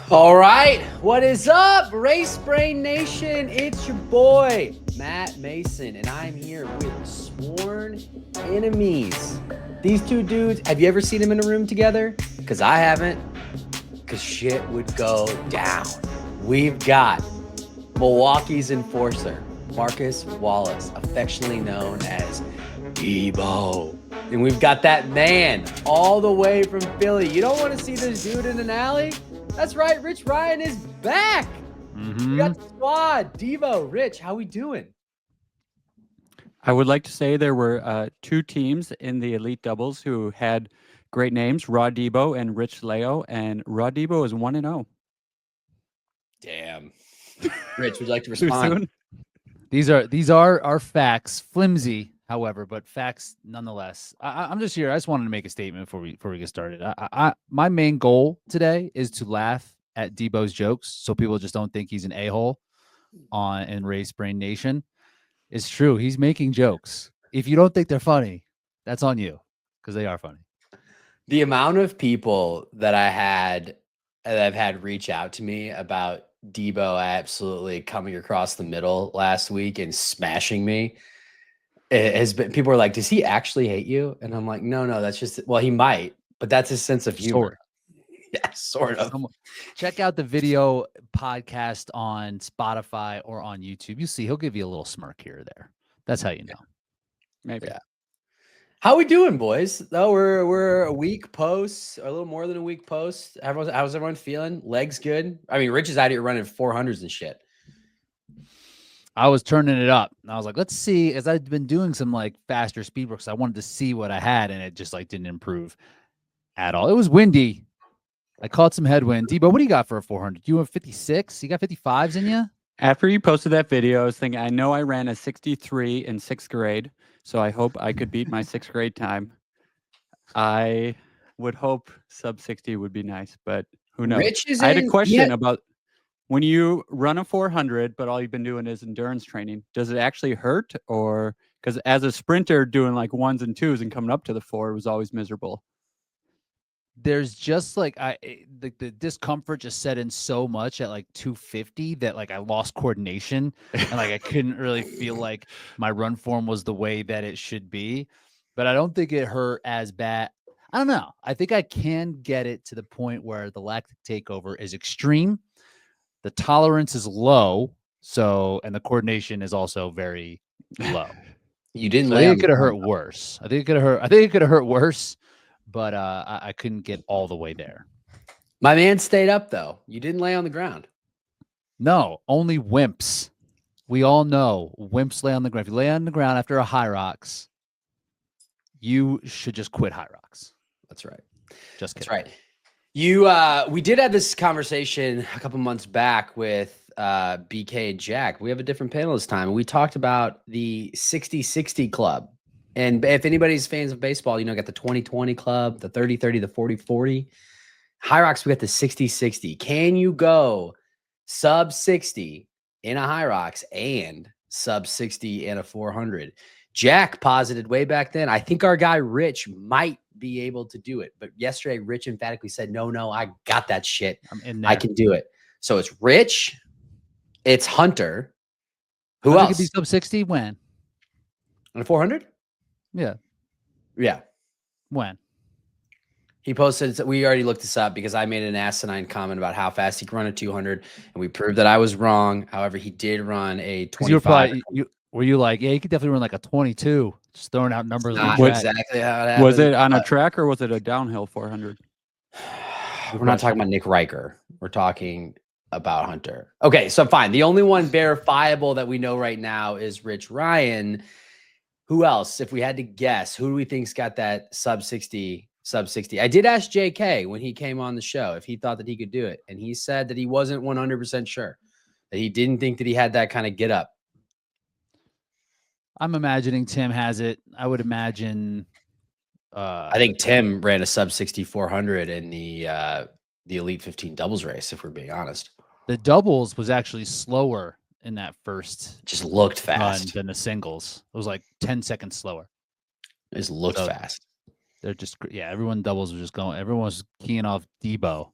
All right, what is up, Race Brain Nation? It's your boy, Matt Mason, and I'm here with sworn enemies. These two dudes, have you ever seen them in a room together? Because I haven't, because shit would go down. We've got Milwaukee's enforcer, Marcus Wallace, affectionately known as Debo. And we've got that man all the way from Philly. You don't want to see this dude in an alley? That's right, Rich Ryan is back. We got the squad. Debo, Rich, how we doing? I would like to say there were two teams in the elite doubles who had great names, Raw Debo and Rich Leo, and Raw Debo is 1-0. Damn. Rich, would you like to Too respond? soon? These are our facts, flimsy, however, but facts nonetheless. I'm just here. I just wanted to make a statement before we get started. My main goal today is to laugh at Debo's jokes, so people just don't think he's an a-hole in Race Brain Nation. It's true. He's making jokes. If you don't think they're funny, that's on you, because they are funny. The amount of people that I've had reach out to me about Debo absolutely coming across the middle last week and smashing me. It has been, people are like, does he actually hate you? And I'm like, no, that's just, well, he might, but that's his sense of humor. Yeah, sort of. Check out the video podcast on Spotify or on YouTube. You see, he'll give you a little smirk here or there. That's how you know. Maybe. Yeah. How we doing, boys? Oh, we're a week post, or a little more than a week post. How's everyone feeling? Legs good? I mean, Rich is out here running 400s and shit. I was turning it up. And I was like, let's see, as I've been doing some like faster speed works, I wanted to see what I had, and it just like didn't improve at all. It was windy. I caught some headwind. Debo, what do you got for a 400? You have 56? You got 55s in you? After you posted that video, I was thinking, I know I ran a 63 in 6th grade, so I hope I could beat my 6th grade time. I would hope sub 60 would be nice, but who knows? I had a question about when you run a 400, but all you've been doing is endurance training, does it actually hurt? Or because as a sprinter doing like 1s and 2s and coming up to the 4 was always miserable. There's just like the discomfort just set in so much at like 250 that like I lost coordination and like I couldn't really feel like my run form was the way that it should be. But I don't think it hurt as bad. I don't know. I think I can get it to the point where the lactic takeover is extreme. The tolerance is low. So, and the coordination is also very low. You didn't I think it could have hurt worse. I think it could have hurt worse, but I couldn't get all the way there. My man stayed up though. You didn't lay on the ground. No, only wimps. We all know wimps lay on the ground. If you lay on the ground after a Hyrox, you should just quit Hyrox. That's right. Just kidding. That's right. We did have this conversation a couple months back with BK and Jack. We have a different panel this time. We talked about the 60-60 club. And if anybody's fans of baseball, got the 20-20 club, the 30-30, the 40-40. Hyrox, we got the 60-60. Can you go sub 60 in a Hyrox and sub 60 in a 400? Jack posited way back then. I think our guy Rich might be able to do it. But yesterday, Rich emphatically said, no, I got that shit. I'm in there. I can do it. So it's Rich. It's Hunter. Who Hunter else? could be sub 60 when? On a 400? Yeah. When? He posted, we already looked this up because I made an asinine comment about how fast he could run a 200, and we proved that I was wrong. However, he did run a 25. Were you like, yeah, he could definitely run like a 22, just throwing out numbers. Not exactly how it happened. Was it on a track or was it a downhill 400? We're not talking about Nick Riker. We're talking about Hunter. Okay, so fine. The only one verifiable that we know right now is Rich Ryan. Who else? If we had to guess, who do we think's got that sub 60? I did ask JK when he came on the show if he thought that he could do it. And he said that he wasn't 100% sure, that he didn't think that he had that kind of get up. I'm imagining Tim has it. I would imagine. I think Tim ran a sub 60 400 in the Elite 15 doubles race, if we're being honest. The doubles was actually slower in that first. Just looked fast than the singles. It was like 10 seconds slower. It just looked fast. They're just, everyone doubles was just going. Everyone was keying off Debo.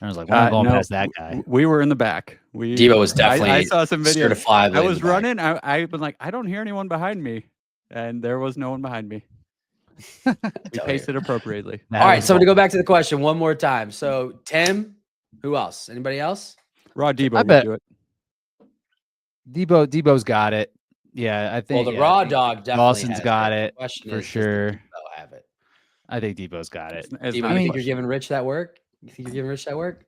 I was like, well, I'm going No, past that guy. we were in the back. Debo was definitely I saw some videos. certifiably I in was the back. running. I was like, I don't hear anyone behind me, and there was no one behind me. We paced it appropriately. All right, so to go back to the question one more time. So Tim, who else? Anybody else? Raw Debo I would bet do it. Debo's got it. Yeah, I think. Well, the I raw think dog definitely Dawson's has got it. it The question for is, sure. does Debo have it? I think Debo's got it. It's Debo, not you a think you're question. giving Rich that work? You think you're giving Rich that work?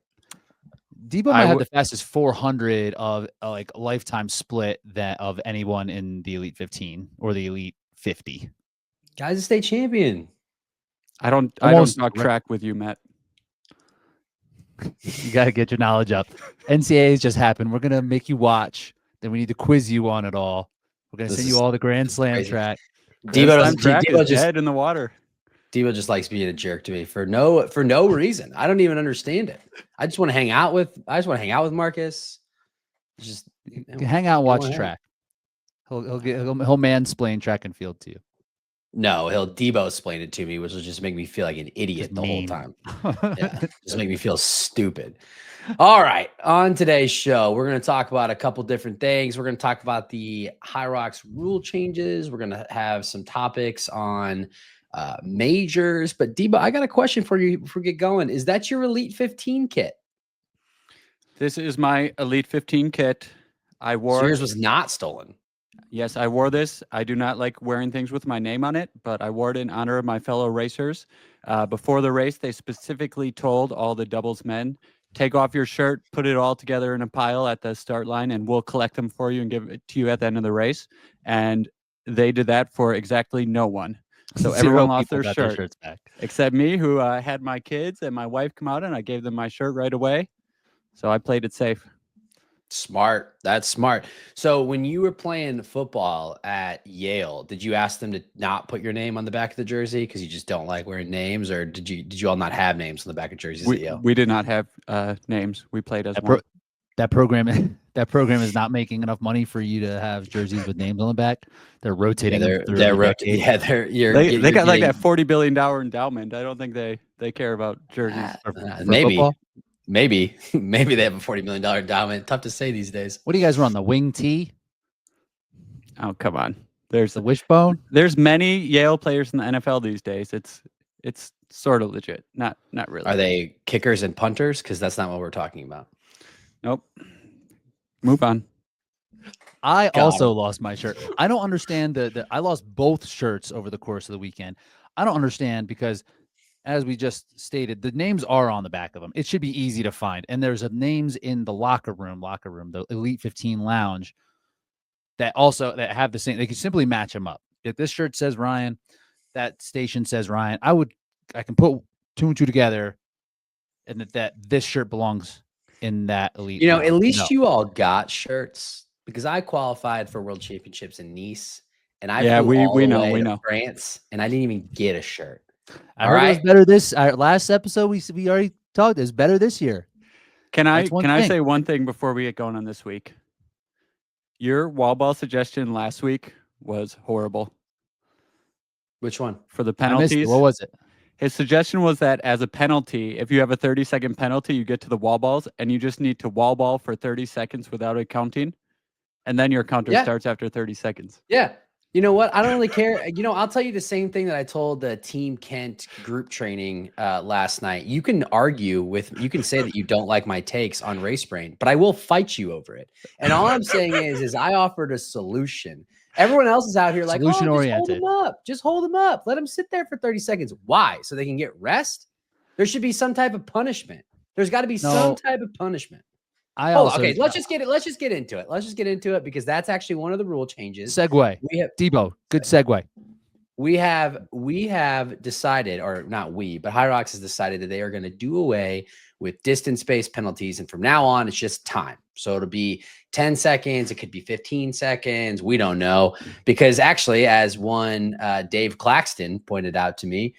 Debo might have the fastest 400 of like lifetime split that of anyone in the Elite 15 or the Elite 50. Guy's a state champion. I don't Almost talk track with you, Matt. You got to get your knowledge up. NCAAs just happened. We're gonna make you watch. Then we need to quiz you on it all. We're gonna send you all the Grand Slam crazy. track. Debo Debo just dead in the water. Debo just likes being a jerk to me for no reason. I don't even understand it. I just want to hang out with Marcus. Just hang out and watch track. He'll mansplain track and field to you. No, he'll Debo explain it to me, which will just make me feel like an idiot Just the mean. whole time. Yeah, just make me feel stupid. All right, on today's show, we're going to talk about a couple different things. We're going to talk about the Hyrox rule changes. We're going to have some topics on majors. But Debo, I got a question for you before we get going. Is that your Elite 15 kit? This is my Elite 15 kit. I wore. So yours was not stolen. Yes, I wore this. I do not like wearing things with my name on it, but I wore it in honor of my fellow racers. Before the race, they specifically told all the doubles men, take off your shirt, put it all together in a pile at the start line, and we'll collect them for you and give it to you at the end of the race. And they did that for exactly no one. So everyone lost their shirts back, except me, who had my kids and my wife come out, and I gave them my shirt right away. So I played it safe. Smart. That's smart. So when you were playing football at Yale, did you ask them to not put your name on the back of the jersey because you just don't like wearing names, or did you all not have names on the back of jerseys at Yale? We did not have names. We played as one. That program is not making enough money for you to have jerseys with names on the back. They're rotating. They got like that $40 billion endowment. I don't think they care about jerseys. Maybe they have a $40 million endowment. Tough to say these days. What do you guys run? The wing tee? Oh, come on. There's the wishbone. There's many Yale players in the NFL these days. It's sort of legit. Not really. Are they kickers and punters? Because that's not what we're talking about. Nope. Move on. I also lost my shirt. I don't understand I lost both shirts over the course of the weekend. I don't understand because, as we just stated, the names are on the back of them. It should be easy to find. And there's names in the locker room, the Elite 15 lounge that have the same. They can simply match them up. If this shirt says Ryan, that station says Ryan, I can put two and two together and that this shirt belongs in that Elite. At least you all got shirts, because I qualified for World Championships in Nice, and I flew all the way to France, and I didn't even get a shirt. I heard it was better this last episode. We already talked. It's better this year. Can I say one thing before we get going on this week? Your wall ball suggestion last week was horrible. Which one? For the penalties. What was it? His suggestion was that as a penalty, if you have a 30-second penalty, you get to the wall balls, and you just need to wall ball for 30 seconds without it counting, and then your counter starts after 30 seconds. Yeah. You know what? I don't really care. I'll tell you the same thing that I told the Team Kent group training last night. You can you can say that you don't like my takes on race brain, but I will fight you over it. And all I'm saying is I offered a solution. Everyone else is out here like, just hold them up. Just hold them up. Let them sit there for 30 seconds. Why? So they can get rest? There should be some type of punishment. There's got to be some type of punishment. Let's just get into it. Let's just get into it, because that's actually one of the rule changes. Segue. Debo, good segue. We have decided, or not we, but Hyrox has decided that they are going to do away with distance-based penalties, and from now on, it's just time. So it'll be 10 seconds. It could be 15 seconds. We don't know, because actually, as one Dave Claxton pointed out to me,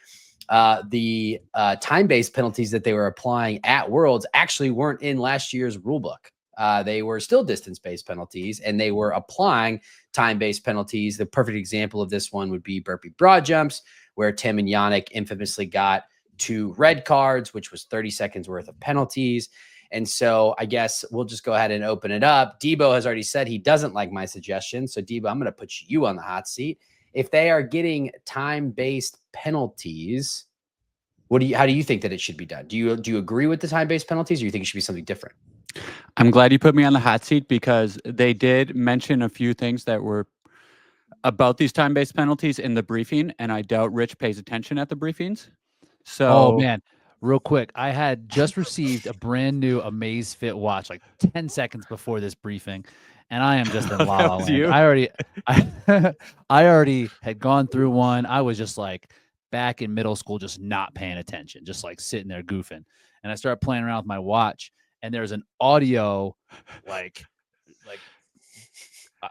the time-based penalties that they were applying at Worlds actually weren't in last year's rule book. They were still distance-based penalties, and they were applying time-based penalties. The perfect example of this one would be burpee broad jumps, where Tim and Yannick infamously got 2 red cards, which was 30 seconds worth of penalties. And so I guess we'll just go ahead and open it up. Debo has already said he doesn't like my suggestion. So Debo, I'm going to put you on the hot seat. If they are getting time-based penalties, how do you think that it should be done? Do you agree with the time-based penalties, or do you think it should be something different? I'm glad you put me on the hot seat because they did mention a few things that were about these time-based penalties in the briefing, and I doubt Rich pays attention at the briefings. So, oh man, real quick, I had just received a brand new Amazfit watch like 10 seconds before this briefing, and I am just in la That la was land. you? I already had gone through one. I was just like back in middle school, just not paying attention, just like sitting there goofing. And I started playing around with my watch, and there's an audio like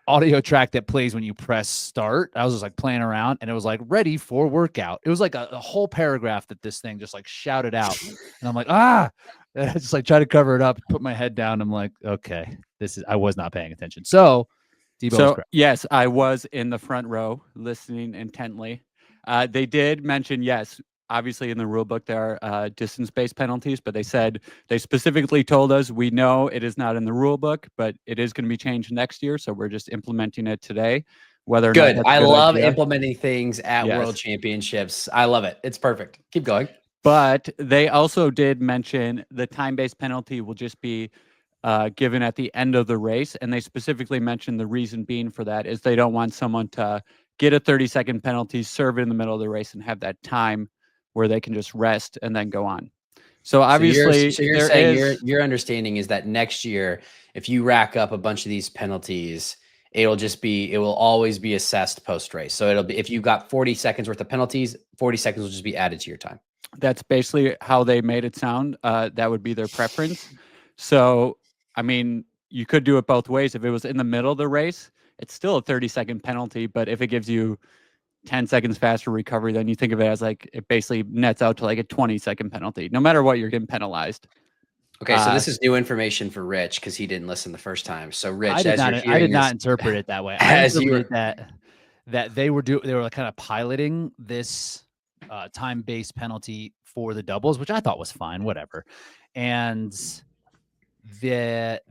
audio track that plays when you press start. I was just like playing around, and it was like ready for workout. It was like a whole paragraph that this thing just like shouted out, and I'm like, and I just like try to cover it up, put my head down. I'm like, okay, I was not paying attention. So Debo was correct. Yes, I was in the front row listening intently. They did mention, yes, obviously in the rule book there are distance-based penalties, but they specifically told us, we know it is not in the rule book, but it is going to be changed next year, so we're just implementing it today. Whether or Good. not I love implementing things at Yes. World Championships. I love it. It's perfect. Keep going. But they also did mention the time-based penalty will just be given at the end of the race. And they specifically mentioned the reason being for that is they don't want someone to get a 30-second penalty, serve it in the middle of the race, and have that time where they can just rest and then go on. So obviously, so you're saying your understanding is that next year, if you rack up a bunch of these penalties, it will always be assessed post-race. So it'll be, if you got 40 seconds worth of penalties, 40 seconds will just be added to your time. That's basically how they made it sound. That would be their preference. So, I mean, you could do it both ways. If it was in the middle of the race, it's still a 30-second penalty. But if it gives you 10 seconds faster recovery, then you think of it as like it basically nets out to like a 20-second penalty, no matter what, you're getting penalized. Okay, so this is new information for Rich because he didn't listen the first time. So Rich, I did not interpret it that way. I interpreted that they were kind of piloting this time-based penalty for the doubles, which I thought was fine, whatever. And that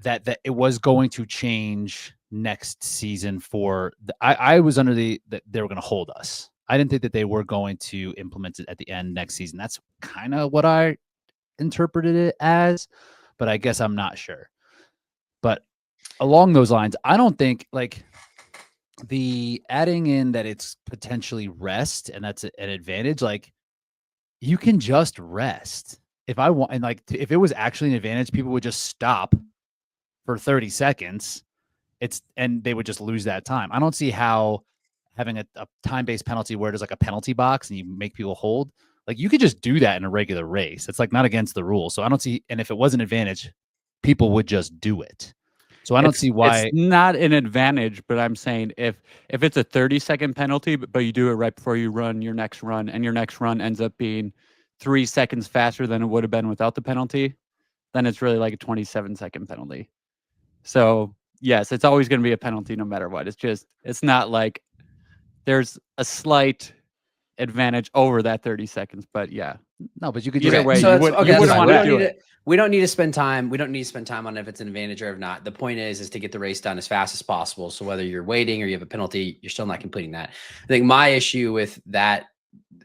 it was going to change next season for I was under that they were going to hold us. I didn't think that they were going to implement it at the end next season. That's kind of what I interpreted it as, but I guess I'm not sure. But along those lines, I don't think like the adding in that it's potentially rest and that's an advantage. Like you can just rest if I want, and like if it was actually an advantage, people would just stop for 30 seconds. And they would just lose that time. I don't see how having a time-based penalty where there's like a penalty box and you make people hold, like you could just do that in a regular race. It's like not against the rules. So I don't see, and if it was an advantage, people would just do it. So I don't see why it's not an advantage, but I'm saying if it's a 30-second penalty, but you do it right before you run your next run, and your next run ends up being 3 seconds faster than it would have been without the penalty, then it's really like a 27-second penalty. So yes, it's always going to be a penalty no matter what. It's not like there's a slight advantage over that 30 seconds, but yeah. No, but you could either way, so you wouldn't want to do it. We don't need to spend time. We don't need to spend time on if it's an advantage or not. The point is to get the race done as fast as possible. So whether you're waiting or you have a penalty, you're still not completing that. I think my issue with that,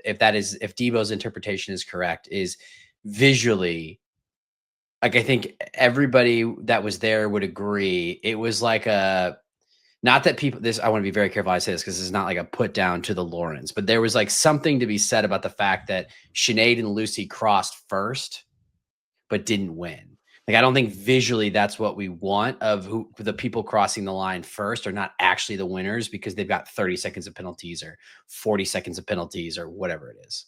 if Debo's interpretation is correct, is visually, like I think everybody that was there would agree. It was like not that people, I want to be very careful how I say this because it's not like a put down to the Laurens, but there was like something to be said about the fact that Sinead and Lucy crossed first, but didn't win. Like, I don't think visually that's what we want of the people crossing the line first are not actually the winners because they've got 30 seconds of penalties or 40 seconds of penalties or whatever it is.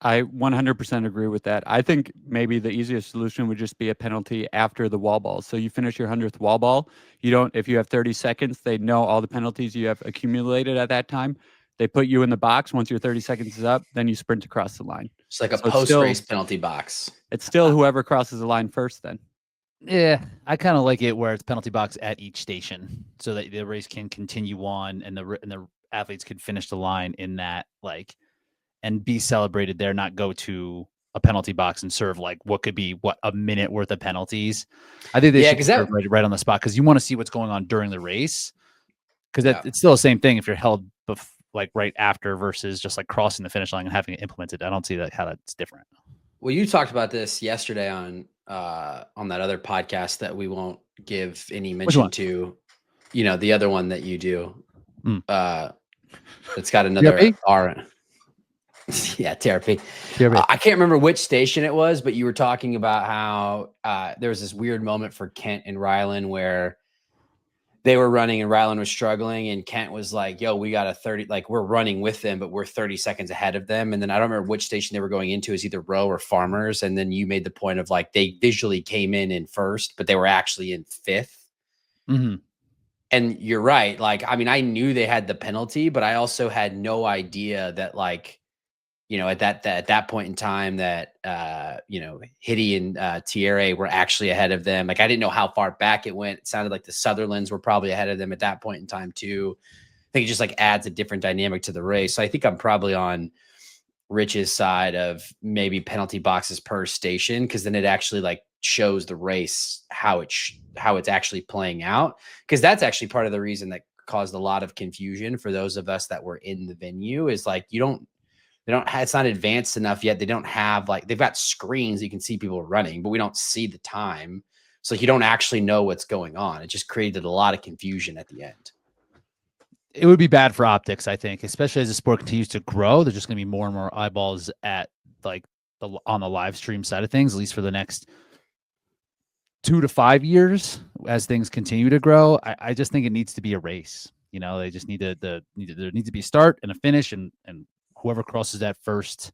I 100% agree with that. I think maybe the easiest solution would just be a penalty after the wall ball. So you finish your 100th wall ball. If you have 30 seconds, they know all the penalties you have accumulated at that time. They put you in the box. Once your 30 seconds is up, then you sprint across the line. It's like a post-race penalty box. It's still whoever crosses the line first then. Yeah, I kind of like it where it's penalty box at each station so that the race can continue on and the athletes can finish the line in that, like, and be celebrated there, not go to a penalty box and serve like what could be a minute worth of penalties. I think they should serve right on the spot because you want to see what's going on during the race. Because it's still the same thing if you're held like right after versus just like crossing the finish line and having it implemented. I don't see how that's different. Well, you talked about this yesterday on that other podcast that we won't give any mention to. You know, the other one that you do. It's got another TRP? R. Yeah, TRP. I can't remember which station it was, but you were talking about how there was this weird moment for Kent and Rylan where they were running and Rylan was struggling and Kent was like, yo, we got a 30, like we're running with them, but we're 30 seconds ahead of them. And then I don't remember which station they were going into, is either Row or Farmers. And then you made the point of like, they visually came in first, but they were actually in fifth. Mm-hmm. And you're right. Like, I mean, I knew they had the penalty, but I also had no idea that like, you know, at that point in time that, you know, Hitty and Thierry were actually ahead of them. Like, I didn't know how far back it went. It sounded like the Sutherlands were probably ahead of them at that point in time too. I think it just like adds a different dynamic to the race. So I think I'm probably on Rich's side of maybe penalty boxes per station, because then it actually like shows the race how it's actually playing out. Because that's actually part of the reason that caused a lot of confusion for those of us that were in the venue, is like it's not advanced enough yet. They don't have like, they've got screens you can see people running, but we don't see the time. So you don't actually know what's going on. It just created a lot of confusion at the end. It would be bad for optics, I think, especially as the sport continues to grow. There's just going to be more and more eyeballs at like on the live stream side of things, at least for the next 2 to 5 years as things continue to grow. I just think it needs to be a race. You know, they just need there needs to be a start and a finish, and whoever crosses that first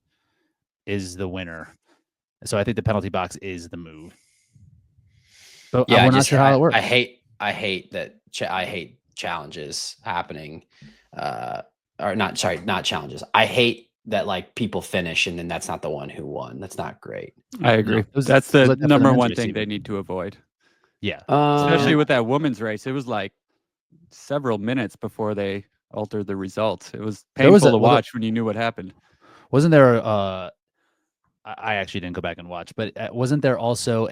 is the winner. So I think the penalty box is the move. But yeah, we're not sure how it works. I hate that. I hate challenges happening. Not challenges. I hate that like people finish and then that's not the one who won. That's not great. I agree. No, that's the number one thing they need to avoid. Yeah. Especially with that women's race. It was like several minutes before they altered the results. It was painful to watch when you knew what happened. Wasn't there I actually didn't go back and watch, but wasn't there also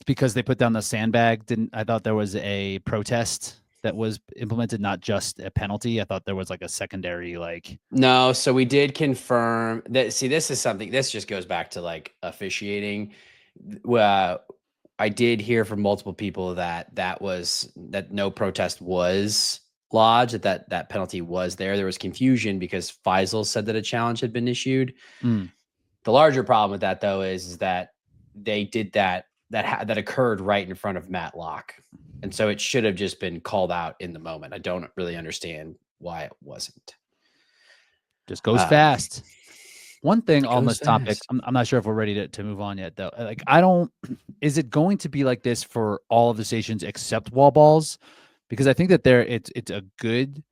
because they put down the sandbag, I thought there was a protest that was implemented, not just a penalty. I thought there was like a secondary No, so we did confirm that. See, this is something, this just goes back to like officiating. I did hear from multiple people that no protest was lodged, that penalty was there. There was confusion because Faisal said that a challenge had been issued. The larger problem with that though is that they did that occurred right in front of Matlock. And so it should have just been called out in the moment. I don't really understand why it wasn't. Just goes fast. One thing on this topic, I'm not sure if we're ready to move on yet, though. Like, is it going to be like this for all of the stations except wall balls? Because I think that it's a good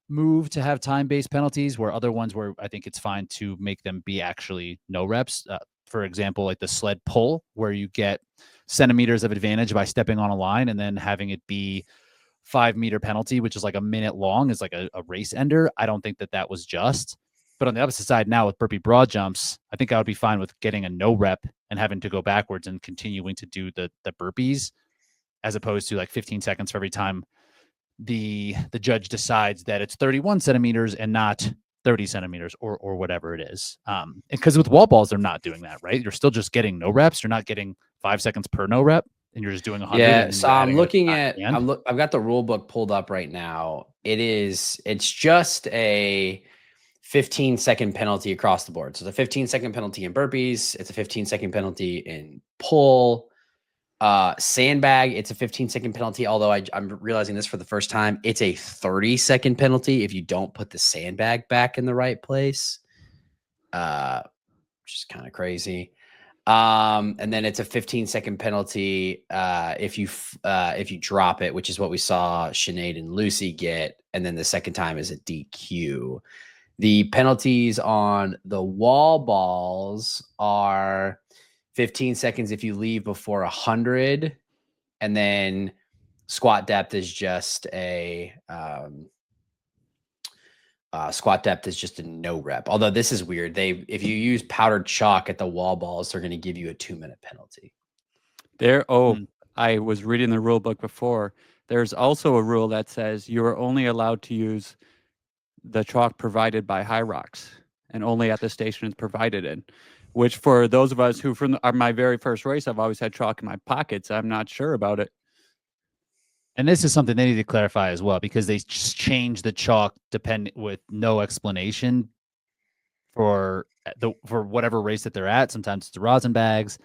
move to have time-based penalties, where other ones where I think it's fine to make them be actually no reps. For example, like the sled pull, where you get centimeters of advantage by stepping on a line and then having it be 5-meter penalty, which is like a minute long, is like a race ender. I don't think that was just. But on the opposite side now with burpee broad jumps, I think I would be fine with getting a no rep and having to go backwards and continuing to do the burpees, as opposed to like 15 seconds for every time the judge decides that it's 31 centimeters and not 30 centimeters or whatever it is. Because with wall balls, they're not doing that, right? You're still just getting no reps. You're not getting 5 seconds per no rep, and you're just doing 100. Yeah, so I'm looking at, I've got the rule book pulled up right now. It's just a 15-second penalty across the board. So it's a 15-second penalty in burpees. It's a 15-second penalty in pull. Sandbag, it's a 15-second penalty. Although I'm realizing this for the first time, it's a 30-second penalty if you don't put the sandbag back in the right place. Which is kind of crazy. And then it's a 15-second penalty if you drop it, which is what we saw Sinead and Lucy get. And then the second time is a DQ. The penalties on the wall balls are 15 seconds if you leave before 100, and then squat depth is just a Squat depth is just a no rep. Although this is weird. If you use powdered chalk at the wall balls, they're going to give you a 2-minute penalty. I was reading the rule book before. There's also a rule that says you are only allowed to use the chalk provided by Hyrox and only at the station it's provided in. Which for those of us who from my very first race, I've always had chalk in my pockets. I'm not sure about it. And this is something they need to clarify as well, because they just changed the chalk with no explanation for whatever race that they're at. Sometimes it's the rosin bags,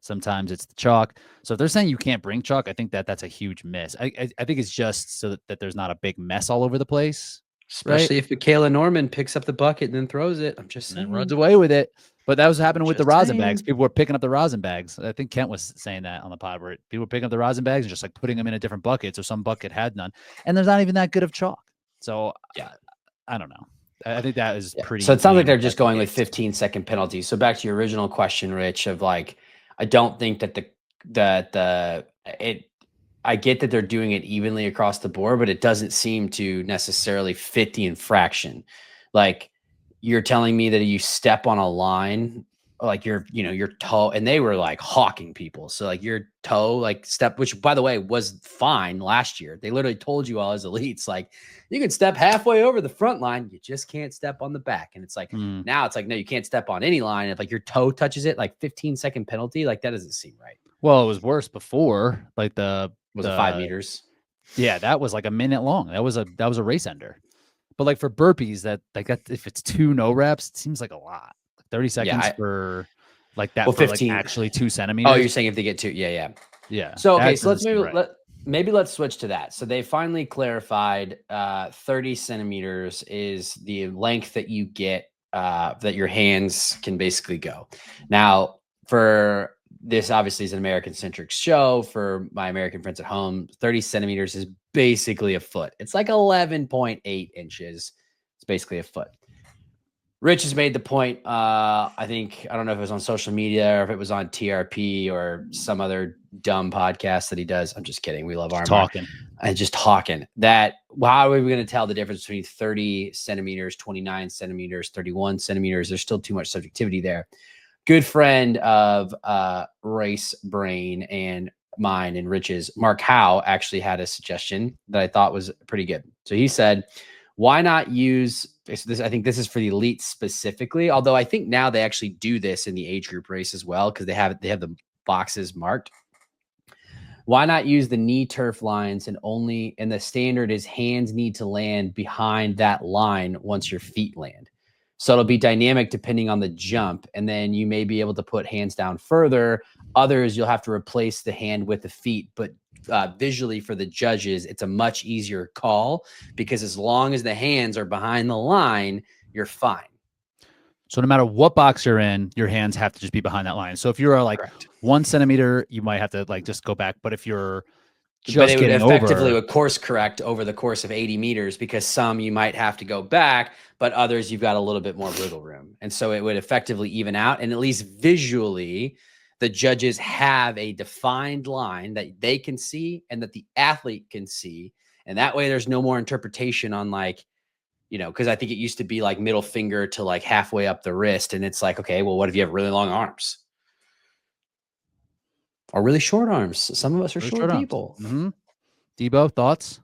sometimes it's the chalk. So if they're saying you can't bring chalk, I think that's a huge miss. I think it's just so that there's not a big mess all over the place. Especially if Michaela Norman picks up the bucket and then throws it. I'm just saying. And runs away with it. But that was happening with the rosin bags. People were picking up the rosin bags. I think Kent was saying that on the pod, where people were picking up the rosin bags and just like putting them in a different bucket. So some bucket had none. And there's not even that good of chalk. So yeah, I don't know. I think that is pretty. So it sounds like they're just going with 15-second penalties. So back to your original question, Rich, of like, I don't think that I get that they're doing it evenly across the board, but it doesn't seem to necessarily fit the infraction. Like, you're telling me that you step on a line, like your toe, and they were like hawking people. So like your toe, like step, which by the way was fine last year. They literally told you all as elites, like you can step halfway over the front line, you just can't step on the back. And it's like now it's like, no, you can't step on any line. If like your toe touches it, like 15-second penalty, like that doesn't seem right. Well, it was worse before. Like was it 5 meters? Yeah, that was like a minute long. That was a race ender. But like for burpees, that if it's 2 no reps, it seems like a lot. 30 seconds for like that. Well, for 15, like actually 2 centimeters. Oh, you're saying if they get 2? Yeah. So okay, so let's switch to that. So they finally clarified 30 centimeters is the length that you get that your hands can basically go. Now, for this obviously is an American-centric show. For my American friends at home, 30 centimeters is basically a foot. It's like 11.8 inches. It's basically a foot. Rich has made the point. I don't know if it was on social media or if it was on TRP or some other dumb podcast that he does. I'm just kidding. We love our talking. Just talking. That how are we going to tell the difference between 30 centimeters, 29 centimeters, 31 centimeters? There's still too much subjectivity there. Good friend of Race Brain and mine and Rich's, Mark Howe, actually had a suggestion that I thought was pretty good. So he said, why not use this? I think this is for the elite specifically, although I think now they actually do this in the age group race as well, because they have the boxes marked. Why not use the knee turf lines and the standard is hands need to land behind that line once your feet land. So it'll be dynamic depending on the jump. And then you may be able to put hands down further. Others, you'll have to replace the hand with the feet. But visually for the judges, it's a much easier call because as long as the hands are behind the line, you're fine. So no matter what box you're in, your hands have to just be behind that line. So if you're like 1 centimeter, you might have to like just go back. But if you're but it would effectively would course correct over the course of 80 meters because some you might have to go back, but others you've got a little bit more wiggle room. And so it would effectively even out. And at least visually, the judges have a defined line that they can see and that the athlete can see. And that way there's no more interpretation on like, because I think it used to be like middle finger to like halfway up the wrist. And it's like, okay, well, what if you have really long arms? Or really short arms. Some of us are short people. Mm-hmm. Debo, thoughts?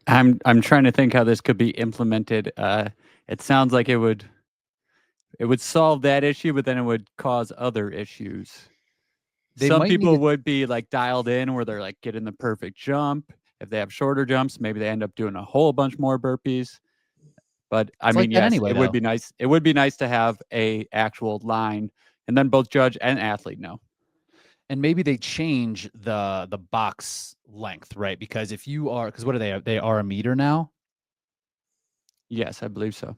I'm trying to think how this could be implemented. It sounds like it would solve that issue, but then it would cause other issues. Some people would be like dialed in where they're like getting the perfect jump. If they have shorter jumps, maybe they end up doing a whole bunch more burpees. But I mean, yes, anyway, it would be nice. It would be nice to have a actual line, and then both judge and athlete know. And maybe they change the box length, right? Because if you are, because what are they? They are a meter now. Yes, I believe so.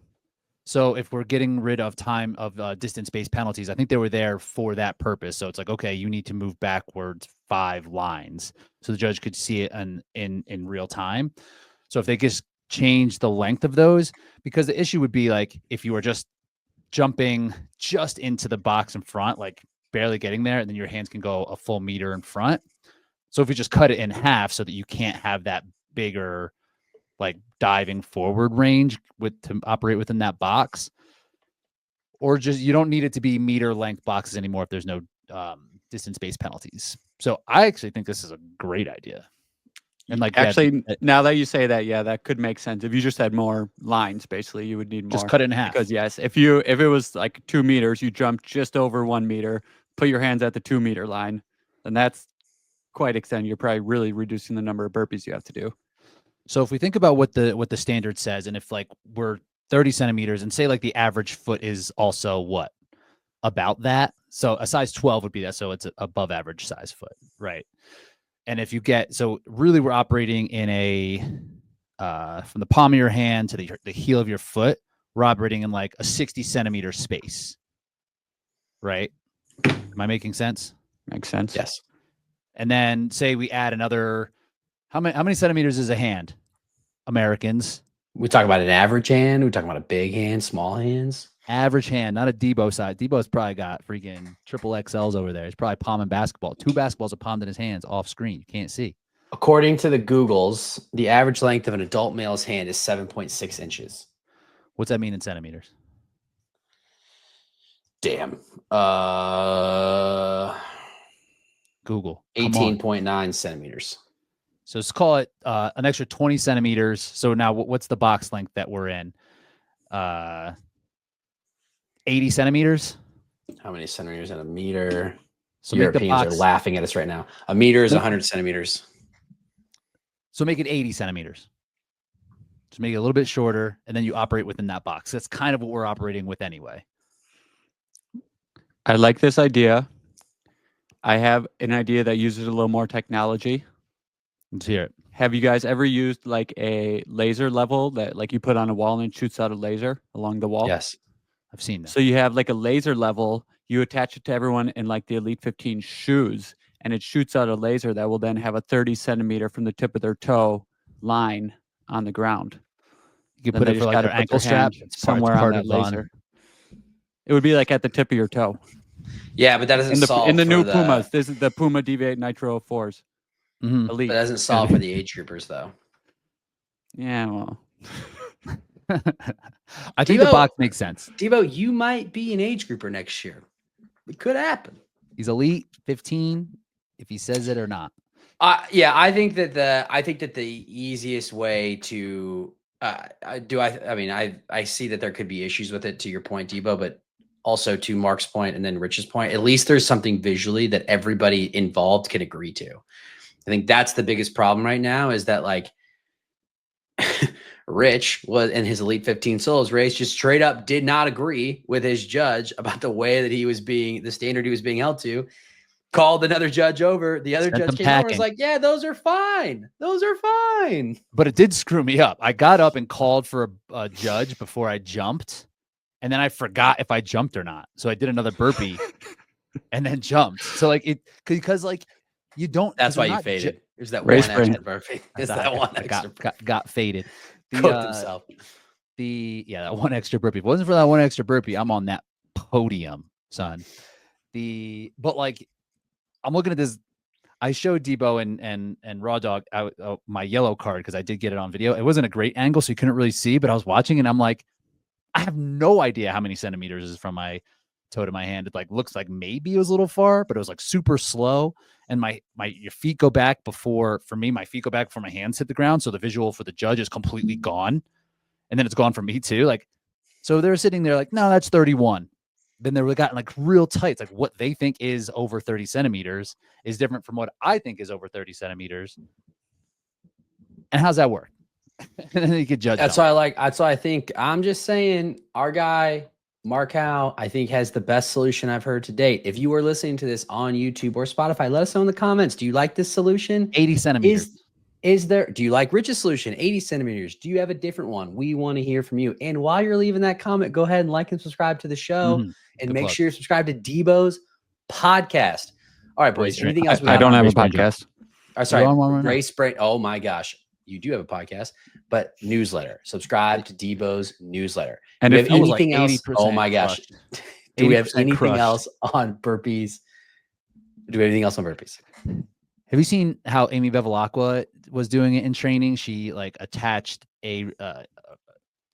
So if we're getting rid of time of distance-based penalties, I think they were there for that purpose. So it's like, okay, you need to move backwards 5 lines so the judge could see it in real time. So if they just change the length of those, because the issue would be like if you were just jumping just into the box in front, like barely getting there, and then your hands can go a full meter in front. So if you just cut it in half so that you can't have that bigger like diving forward range to operate within that box, or just you don't need it to be meter length boxes anymore if there's no distance-based penalties. So I actually think this is a great idea. And like actually, now that you say that, yeah, that could make sense. If you just had more lines, basically, you would need more. Just cut it in half. Because yes, if it was like 2 meters, you jump just over 1 meter, put your hands at the 2 meter line, then that's quite extended. You're probably really reducing the number of burpees you have to do. So if we think about what the standard says, and if like we're 30 centimeters, and say like the average foot is also what about that, so a size 12 would be that, so it's above average size foot, right? And if you get, so really we're operating in a from the palm of your hand to the heel of your foot, we're operating in like a 60 centimeter space, right? Am I making sense? Makes sense. Yes. And then say we add another, how many centimeters is a hand? Americans. We talk about an average hand. We talk about a big hand, small hands. Average hand, not a Debo size. Debo's probably got freaking triple XLs over there. He's probably palming basketball. 2 basketballs are palmed in his hands off screen. You can't see. According to the Googles, the average length of an adult male's hand is 7.6 inches. What's that mean in centimeters? Damn. Google. 18.9 centimeters. So let's call it an extra 20 centimeters. So now what's the box length that we're in? 80 centimeters. How many centimeters in a meter? So make the Europeans box, are laughing at us right now. A meter is 100 centimeters. so make it 80 centimeters. Just make it a little bit shorter, and then you operate within that box. That's kind of what we're operating with anyway. I like this idea. I have an idea that uses a little more technology. Let's hear it. Have you guys ever used like a laser level that like you put on a wall and it shoots out a laser along the wall? Yes. I've seen that. So you have like a laser level, you attach it to everyone in like the Elite 15 shoes, and it shoots out a laser that will then have a 30 centimeter from the tip of their toe line on the ground. You could Then put they it for just like gotta their put ankle their hand strap. It's somewhere on that of on. laser. It would be like at the tip of your toe. Yeah, but that doesn't solve In the for new Pumas. This is the Puma Deviate Nitro 4s. Mhm. Elite. That doesn't solve for the age groupers, though. Yeah, well. I think the Debo- box makes sense. Debo, you might be an age grouper next year. It could happen. He's elite 15, if he says it or not. Yeah, I think that the easiest way to I see that there could be issues with it, to your point, Debo, but also to Mark's point and then Rich's point, at least there's something visually that everybody involved can agree to. I think that's the biggest problem right now, is that like Rich was in his Elite 15 solos race just straight up did not agree with his judge about the way that the standard he was being held to. Called another judge over. The other judge came over and was like, yeah, those are fine. Those are fine. But it did screw me up. I got up and called for a judge before I jumped, and then I forgot if I jumped or not. So I did another burpee and then jumped. So like because like you don't. That's why you faded. There's that Race one brain. extra burpee. Is that one extra got faded. cooked himself. That one extra burpee. If it wasn't for that one extra burpee, I'm on that podium, son. But like I'm looking at this. I showed Debo and Raw Dog my yellow card because I did get it on video. It wasn't a great angle, so you couldn't really see, but I was watching and I'm like, I have no idea how many centimeters is from my toe to my hand. It like looks like maybe it was a little far, but it was like super slow. And your feet go back before my feet go back before my hands hit the ground. So the visual for the judge is completely gone. And then it's gone for me too. Like, so they're sitting there like, no, that's 31. Then they were gotten like real tight. It's like what they think is over 30 centimeters is different from what I think is over 30 centimeters. And how's that work? And then you could judge. That's why I think I'm just saying our guy, Mark Howe, I think has the best solution I've heard to date. If you are listening to this on YouTube or Spotify, let us know in the comments. Do you like this solution? 80 centimeters. Do you like Rich's solution? 80 centimeters. Do you have a different one? We want to hear from you. And while you're leaving that comment, go ahead and like and subscribe to the show. And make sure you're subscribed to Debo's podcast. All right, boys. Anything else? I don't have a podcast. Race Brain. Oh my gosh. You do have a podcast, but newsletter. Subscribe to Debo's newsletter. And if anything else, oh my gosh. Do we have anything else on burpees? Do we have anything else on burpees? Have you seen how Amy Bevilacqua was doing it in training? She like attached a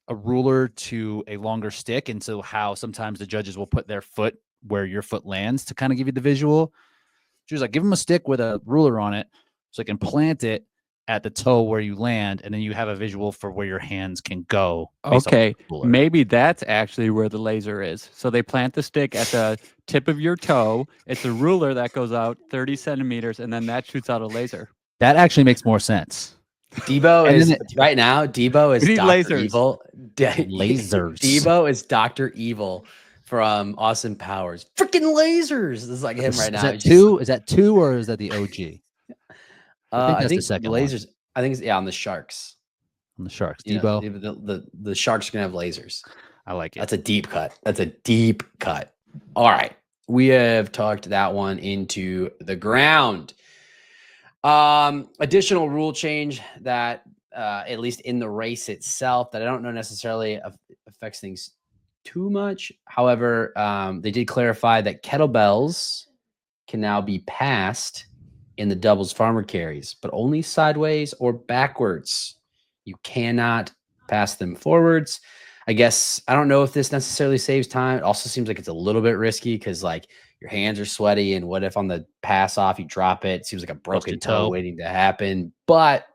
ruler to a longer stick, and so how sometimes the judges will put their foot where your foot lands to kind of give you the visual. She was like, give them a stick with a ruler on it so I can plant it at the toe where you land, and then you have a visual for where your hands can go. Okay, maybe that's actually where the laser is. So they plant the stick at the tip of your toe. It's a ruler that goes out 30 centimeters, and then that shoots out a laser. That actually makes more sense. Debo is right now. Debo is We need Dr. lasers. Evil. Lasers. Debo is Dr. Evil from Austin Powers. Freaking lasers! This is like him right now. Is that two or is that the OG? I think the second lasers. I think it's on the Sharks. On the Sharks, You Debo. know, the Sharks are gonna have lasers. I like it. That's a deep cut. That's a deep cut. All right, we have talked that one into the ground. Additional rule change that at least in the race itself that I don't know necessarily affects things too much. However, they did clarify that kettlebells can now be passed in the doubles farmer carries, but only sideways or backwards. You cannot pass them forwards. I guess I don't know if this necessarily saves time. It also seems like it's a little bit risky because like your hands are sweaty, and what if on the pass off you drop it? It seems like a broken toe waiting to happen. But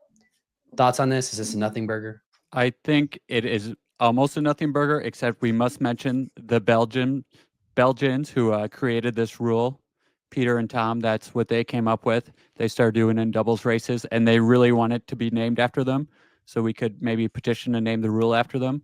thoughts on this? Is this a nothing burger? I think it is almost a nothing burger, except we must mention the Belgians who created this rule. Peter and Tom, that's what they came up with. They started doing in doubles races, and they really want it to be named after them. So we could maybe petition to name the rule after them.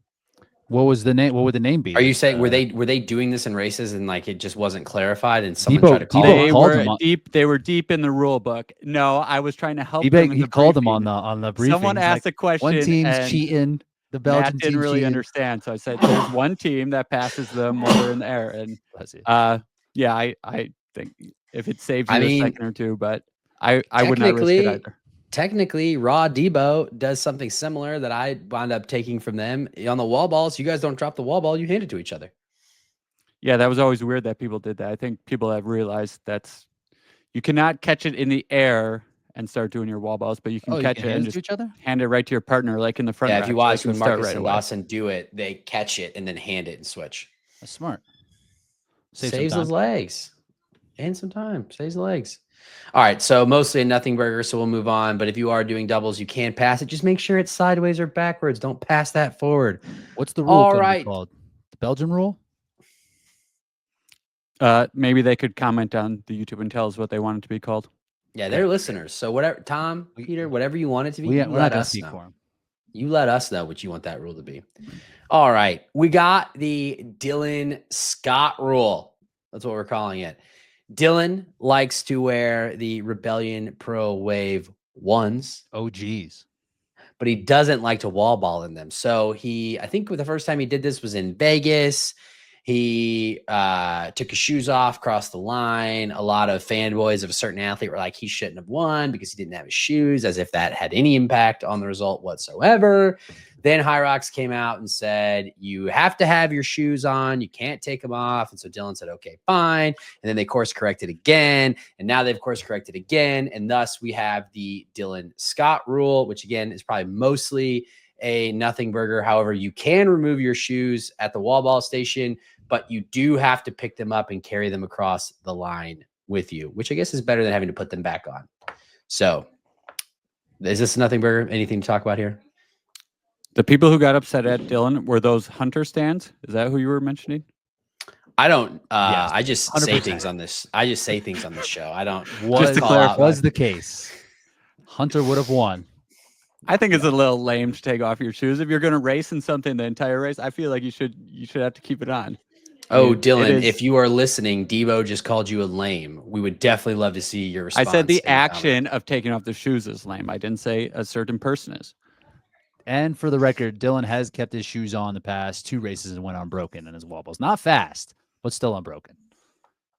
What was the name? What would the name be? Are you saying were they doing this in races and like it just wasn't clarified and someone tried to call they were deep in the rule book. No, I was trying to help them. He called them on the briefing. Someone asked a question. One team's cheating. The Belgian Matt didn't really understand, so I said, "There's one team that passes them while they're in the air." And yeah, I think if it saves you a second or two, but I would not risk it either. Technically, Raw Debo does something similar that I wound up taking from them on the wall balls. You guys don't drop the wall ball; you hand it to each other. Yeah, that was always weird that people did that. I think people have realized you cannot catch it in the air and start doing your wall balls, but you can catch it and just hand it right to your partner, like in the front. Yeah, if you watch when Marcus and Lawson do it, they catch it and then hand it and switch. That's smart. Saves those legs and some time. Saves the legs. All right, so mostly a nothing burger, so we'll move on. But if you are doing doubles, you can pass it. Just make sure it's sideways or backwards. Don't pass that forward. What's the rule called? The Belgian rule? Maybe they could comment on the YouTube and tell us what they want it to be called. Yeah, they're listeners. So whatever, Tom, Peter, whatever you want it to be, we're not going to speak for them. You let us know what you want that rule to be. All right, we got the Dylan Scott rule. That's what we're calling it. Dylan likes to wear the Rebellion Pro Wave 1s. Oh, geez. But he doesn't like to wall ball in them. So I think the first time he did this was in Vegas. He took his shoes off, crossed the line. A lot of fanboys of a certain athlete were like, he shouldn't have won because he didn't have his shoes, as if that had any impact on the result whatsoever. Then Hyrox came out and said, you have to have your shoes on. You can't take them off. And so Dylan said, okay, fine. And then they course corrected again. And now they've course corrected again. And thus we have the Dylan Scott rule, which again is probably mostly a nothing burger. However, you can remove your shoes at the wall ball station, but you do have to pick them up and carry them across the line with you, which I guess is better than having to put them back on. So is this a nothing burger? Anything to talk about here? The people who got upset at Dylan were those Hunter stands. Is that who you were mentioning? I don't. Yes, I just 100%. Say things on this. I just say things on this show. I don't. Was the case. Hunter would have won. I think it's a little lame to take off your shoes if you're going to race in something the entire race. I feel like you should have to keep it on. Oh, Dylan, if you are listening, Debo just called you a lame. We would definitely love to see your response. I said the action of taking off the shoes is lame. I didn't say a certain person is. And for the record, Dylan has kept his shoes on the past 2 races and went unbroken in his wall balls. Not fast, but still unbroken.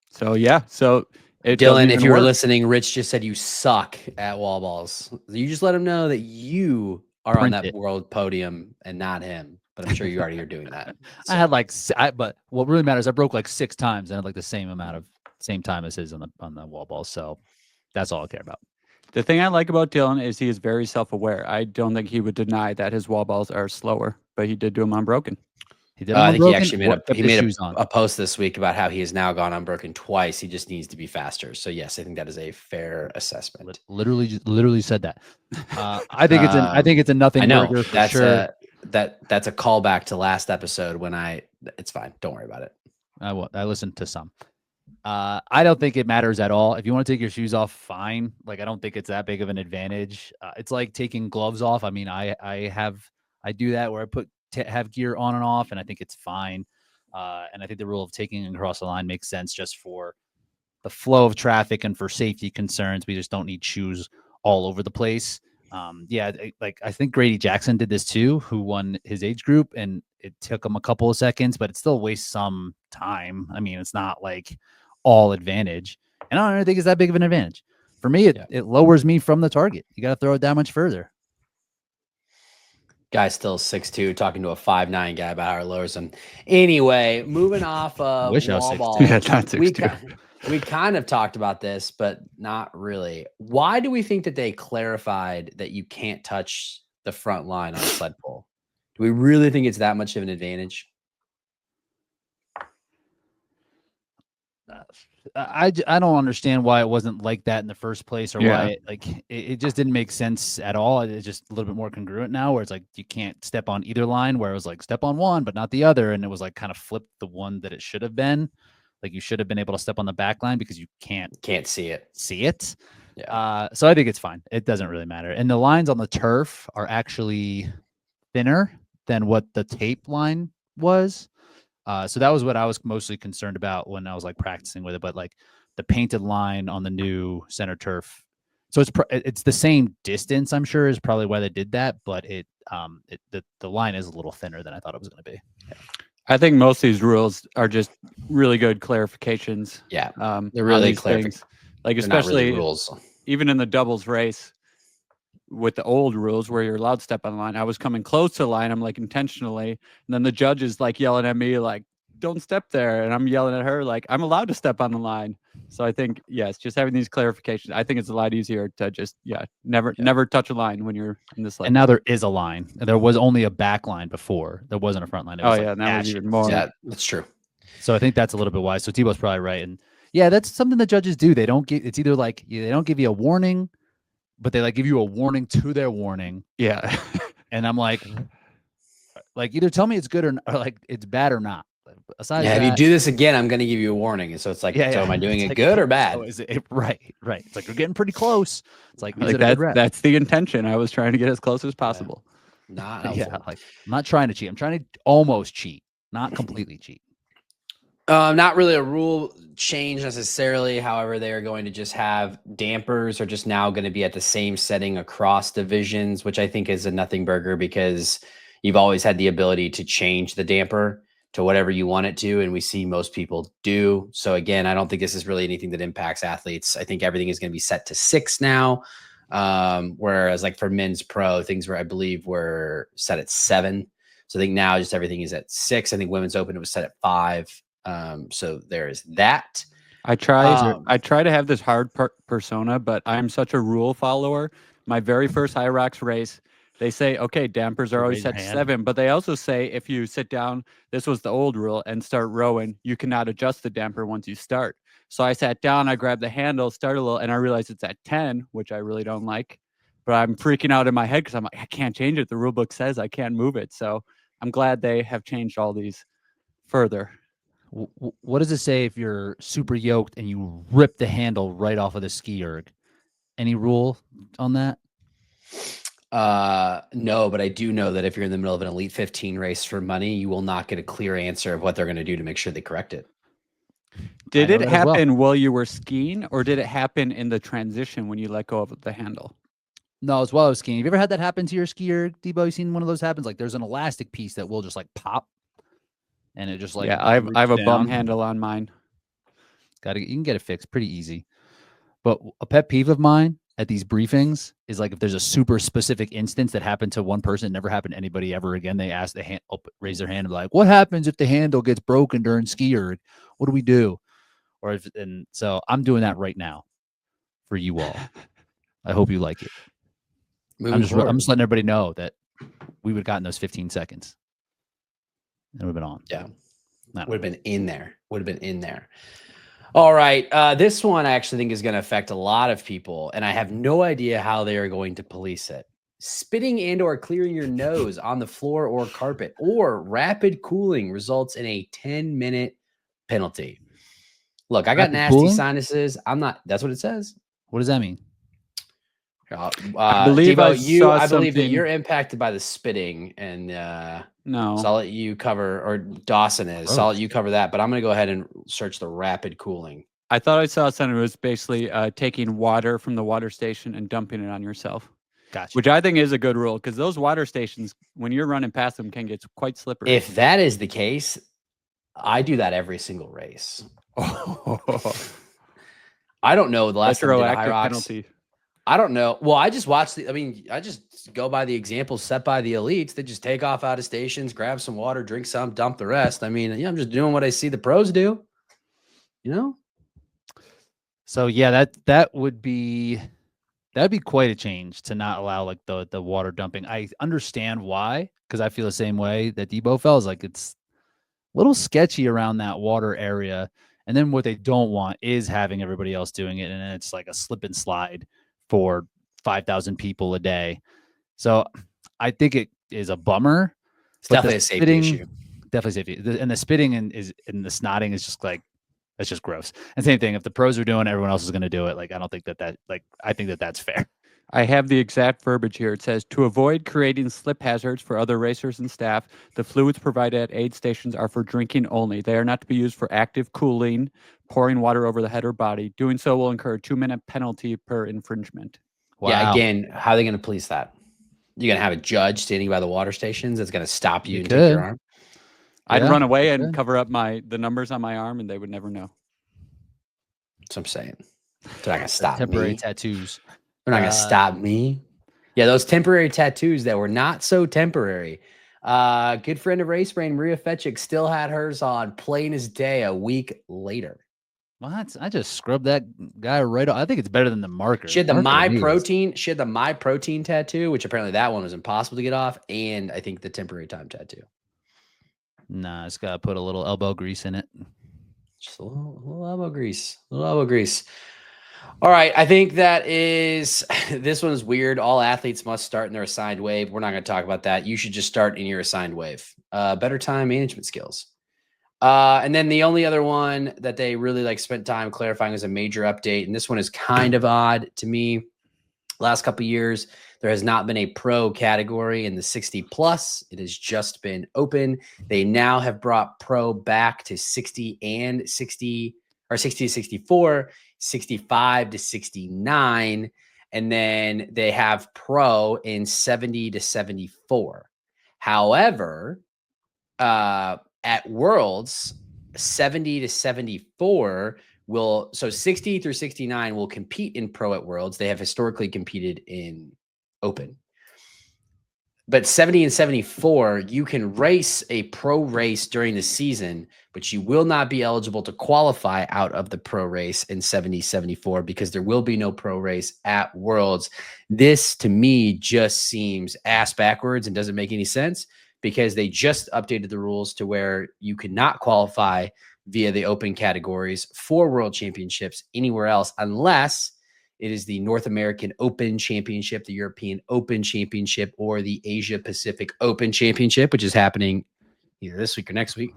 So, yeah. So, Dylan, if you were listening, Rich just said you suck at wall balls. You just let him know that you are on that world podium and not him. But I'm sure you already are doing that. So. I had but what really matters, I broke like 6 times and I had like the same time as his on the wall balls. So that's all I care about. The thing I like about Dylan is he is very self-aware. I don't think he would deny that his wall balls are slower, but he did do them unbroken. He did them I think he unbroken actually or made kept his shoes on. a post this week about how he has now gone unbroken twice. He just needs to be faster. So yes, I think that is a fair assessment. Literally said that. I think it's a nothing I know burger for that's sure. that's a callback to last episode when it's fine. Don't worry about it. I listened to some. I don't think it matters at all. If you want to take your shoes off, fine. Like, I don't think it's that big of an advantage. It's like taking gloves off. I mean, I do that where I have gear on and off, and I think it's fine. And I think the rule of taking across the line makes sense just for the flow of traffic and for safety concerns. We just don't need shoes all over the place. I think Grady Jackson did this too, who won his age group, and it took him a couple of seconds, but it still wastes some time. I mean, it's not like all advantage, and I don't think it's that big of an advantage. For me, it lowers me from the target. You got to throw it that much further. Guy's still 6'2", talking to a 5'9" guy about how it lowers him. Anyway, moving off of wall balls. Yeah, not 6'2". We kind of talked about this, but not really. Why do we think that they clarified that you can't touch the front line on a sled pull? Do we really think it's that much of an advantage? I don't understand why it wasn't like that in the first place, or why it just didn't make sense at all. It's just a little bit more congruent now, where it's like you can't step on either line, where it was like step on one but not the other, and it was like kind of flipped the one that it should have been. Like, you should have been able to step on the back line because you can't see it. Yeah. So I think it's fine. It doesn't really matter. And the lines on the turf are actually thinner than what the tape line was. So that was what I was mostly concerned about when I was like practicing with it. But like the painted line on the new center turf, so it's the same distance, I'm sure, is probably why they did that. But the line is a little thinner than I thought it was going to be. Yeah. I think most of these rules are just really good clarifications. Yeah, they're really clear. Like, especially really rules. Even in the doubles race with the old rules where you're allowed to step on the line, I was coming close to the line. I'm like intentionally, and then the judge is like yelling at me like, "Don't step there," and I'm yelling at her like, "I'm allowed to step on the line." So I think, yes, just having these clarifications, I think it's a lot easier to just never touch a line when you're in this. And now there is a line. There was only a back line before. There wasn't a front line. Now was even more. Yeah, that's true. So I think that's a little bit wise. So Tebow's probably right. And yeah, that's something the judges do. They don't give. It's either like they don't give you a warning, but they like give you a warning to their warning. Yeah. And I'm like either tell me it's good or like it's bad or not. Aside if you do this again, I'm going to give you a warning. And so it's like, so am I doing it good or bad? Is it, right. It's like, we're getting pretty close. It's like that's the intention. I was trying to get as close as possible. Not helpful. Like, I'm not trying to cheat. I'm trying to almost cheat, not completely cheat. Not really a rule change necessarily. However, they are going to just have dampers are just now going to be at the same setting across divisions, which I think is a nothing burger because you've always had the ability to change the damper to whatever you want it to. And we see most people do. So again, I don't think this is really anything that impacts athletes. I think everything is going to be set to 6 now. Whereas like for men's pro, things I believe were set at 7. So I think now just everything is at 6. I think women's open, it was set at 5. So there is that. I try to have this hard persona, but I'm such a rule follower. My very first Hyrox race, they say, okay, dampers are always set to 7, but they also say if you sit down, this was the old rule, and start rowing, you cannot adjust the damper once you start. So I sat down, I grabbed the handle, started a little, and I realized it's at 10, which I really don't like. But I'm freaking out in my head because I'm like, I can't change it. The rule book says I can't move it. So I'm glad they have changed all these further. What does it say if you're super yoked and you rip the handle right off of the ski erg? Any rule on that? No, but I do know that if you're in the middle of an Elite 15 race for money, you will not get a clear answer of what they're going to do to make sure they correct it. Did it happen while you were skiing, or did it happen in the transition when you let go of the handle? No, it's while I was skiing. Have you ever had that happen to your skier, Debo? You seen one of those happens? Like there's an elastic piece that will just like pop, and it just like I have a bum handle on mine. You can get it fixed pretty easy. But a pet peeve of mine at these briefings is like if there's a super specific instance that happened to one person, never happened to anybody ever again. They ask raise their hand and be like, "What happens if the handle gets broken during ski erg? What do we do?" And so I'm doing that right now for you all. I hope you like it. I'm just letting everybody know that we would have gotten those 15 seconds. And we've been on. Yeah. Would have been in there. Would have been in there. All right. This one I actually think is going to affect a lot of people, and I have no idea how they are going to police it. Spitting and or clearing your nose on the floor or carpet or rapid cooling results in a 10-minute penalty. Look, I got Rapid nasty cooling? sinuses. I'm not. That's what it says. What does that mean? I believe Debo, I I believe that something- you're impacted by the spitting, and No. so I'll let you cover, or Dawson is. So I'll let you cover that. But I'm going to go ahead and search the rapid cooling. I thought I saw something that was basically taking water from the water station and dumping it on yourself. Gotcha. Which I think is a good rule, because those water stations, when you're running past them, can get quite slippery. If that is the case, I do that every single race. I don't know the last time I did a Hyrox. Penalty. I don't know. Well, I just watch I just go by the examples set by the elites. They just take off out of stations, grab some water, drink some, dump the rest. I mean, I'm just doing what I see the pros do. You know? So yeah, that would be quite a change to not allow like the water dumping. I understand why, because I feel the same way that Debo felt. Like it's a little sketchy around that water area. And then what they don't want is having everybody else doing it, and then it's like a slip and slide for 5,000 people a day. So I think it is a bummer. It's definitely a safety issue. Definitely safety. And the spitting and the snotting is just like, that's just gross. And same thing, if the pros are doing it, everyone else is going to do it. Like, I don't think I think that's fair. I have the exact verbiage here. It says, to avoid creating slip hazards for other racers and staff, the fluids provided at aid stations are for drinking only. They are not to be used for active cooling, pouring water over the head or body. Doing so will incur a 2-minute penalty per infringement. Wow. Yeah, again, how are they going to police that? You're going to have a judge standing by the water stations that's going to stop you and take your arm? I'd run away and cover up the numbers on my arm, and they would never know. That's what I'm saying. They're not going to stop temporary me. tattoos. They're not going to stop me. Yeah, those temporary tattoos that were not so temporary. Good friend of Race Brain, Maria Fetchik, still had hers on plain as day a week later. What? I just scrubbed that guy right off. I think it's better than the marker. She had the My Protein. She had the My Protein tattoo, which apparently that one was impossible to get off, and I think the temporary time tattoo. Nah, it's got to put a little elbow grease in it. Just a little elbow grease. A little elbow grease. All right. I think this one is weird. All athletes must start in their assigned wave. We're not going to talk about that. You should just start in your assigned wave. Better time management skills. And then the only other one that they really spent time clarifying is a major update. And this one is kind of odd to me. Last couple of years, there has not been a pro category in the 60 plus. It has just been open. They now have brought pro back to 60 and 60, or 60 to 64, 65 to 69. And then they have pro in 70 to 74. However, at Worlds, 70 to 74 so 60 through 69 will compete in pro at Worlds. They have historically competed in open. But 70 and 74, you can race a pro race during the season, but you will not be eligible to qualify out of the pro race in 70, 74 because there will be no pro race at Worlds. This, to me, just seems ass backwards and doesn't make any sense because they just updated the rules to where you could not qualify via the open categories for World Championships anywhere else unless it is the North American Open Championship, the European Open Championship, or the Asia Pacific Open Championship, which is happening either this week or next week,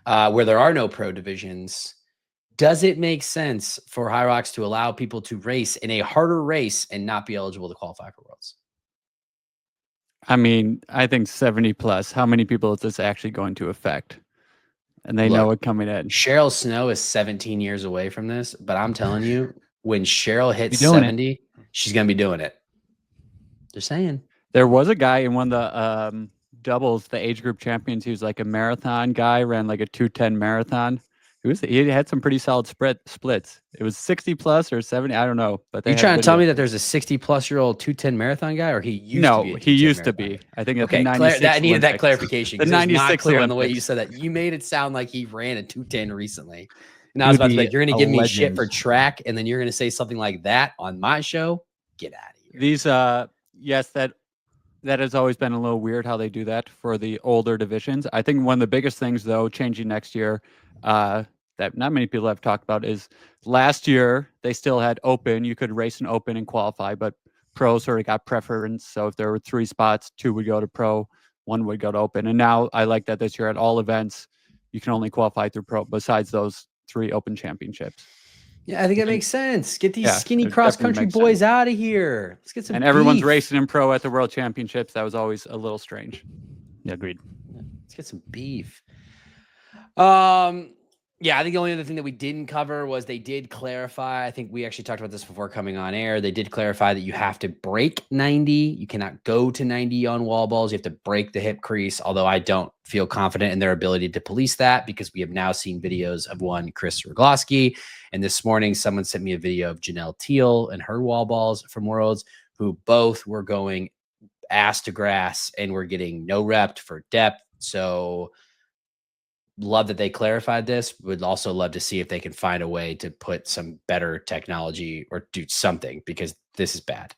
where there are no pro divisions. Does it make sense for Hyrox to allow people to race in a harder race and not be eligible to qualify for Worlds? I mean, I think 70 plus. How many people is this actually going to affect? And they know it coming in. Cheryl Snow is 17 years away from this, but I'm telling you, when Cheryl hits 70, she's going to be doing it. Just saying. There was a guy in one of the doubles, the age group champions. He was like a marathon guy, ran like a 2:10 marathon. He had some pretty solid splits. It was 60 plus or 70. I don't know. But you trying to tell me that there's a 60-plus-year-old 2:10 marathon guy, or he used to be? No, he used to be. I think okay. I needed that clarification. The 96 not clear Olympics. on the way you said that. You made it sound like he ran a 2:10 recently. And I was about to be be like, you're going to a give me shit for legend. track, and then you're going to say something like that on my show? Get out of here. These, yes, that has always been a little weird how they do that for the older divisions. I think one of the biggest things, though, changing next year, that not many people have talked about is last year they still had open. You could race an open and qualify, but pro sort of got preference. So if there were 3 spots, 2 would go to pro, 1 would go to open. And now I like that this year at all events, you can only qualify through pro besides those 3 open championships. Yeah, I think that makes sense. Get these Yeah, skinny it cross definitely country makes boys sense. out of here. Let's get some And everyone's beef. racing in pro at the World Championships. That was always a little strange. Yeah, agreed. Let's get some beef. Yeah, I think the only other thing that we didn't cover was they did clarify. I think we actually talked about this before coming on air. They did clarify that you have to break 90. You cannot go to 90 on wall balls. You have to break the hip crease, although I don't feel confident in their ability to police that because we have now seen videos of one, Chris Rogloski. And this morning, someone sent me a video of Janelle Teal and her wall balls from Worlds, who both were going ass to grass and were getting no rep for depth. So love that they clarified this. Would also love to see if they can find a way to put some better technology or do something because this is bad.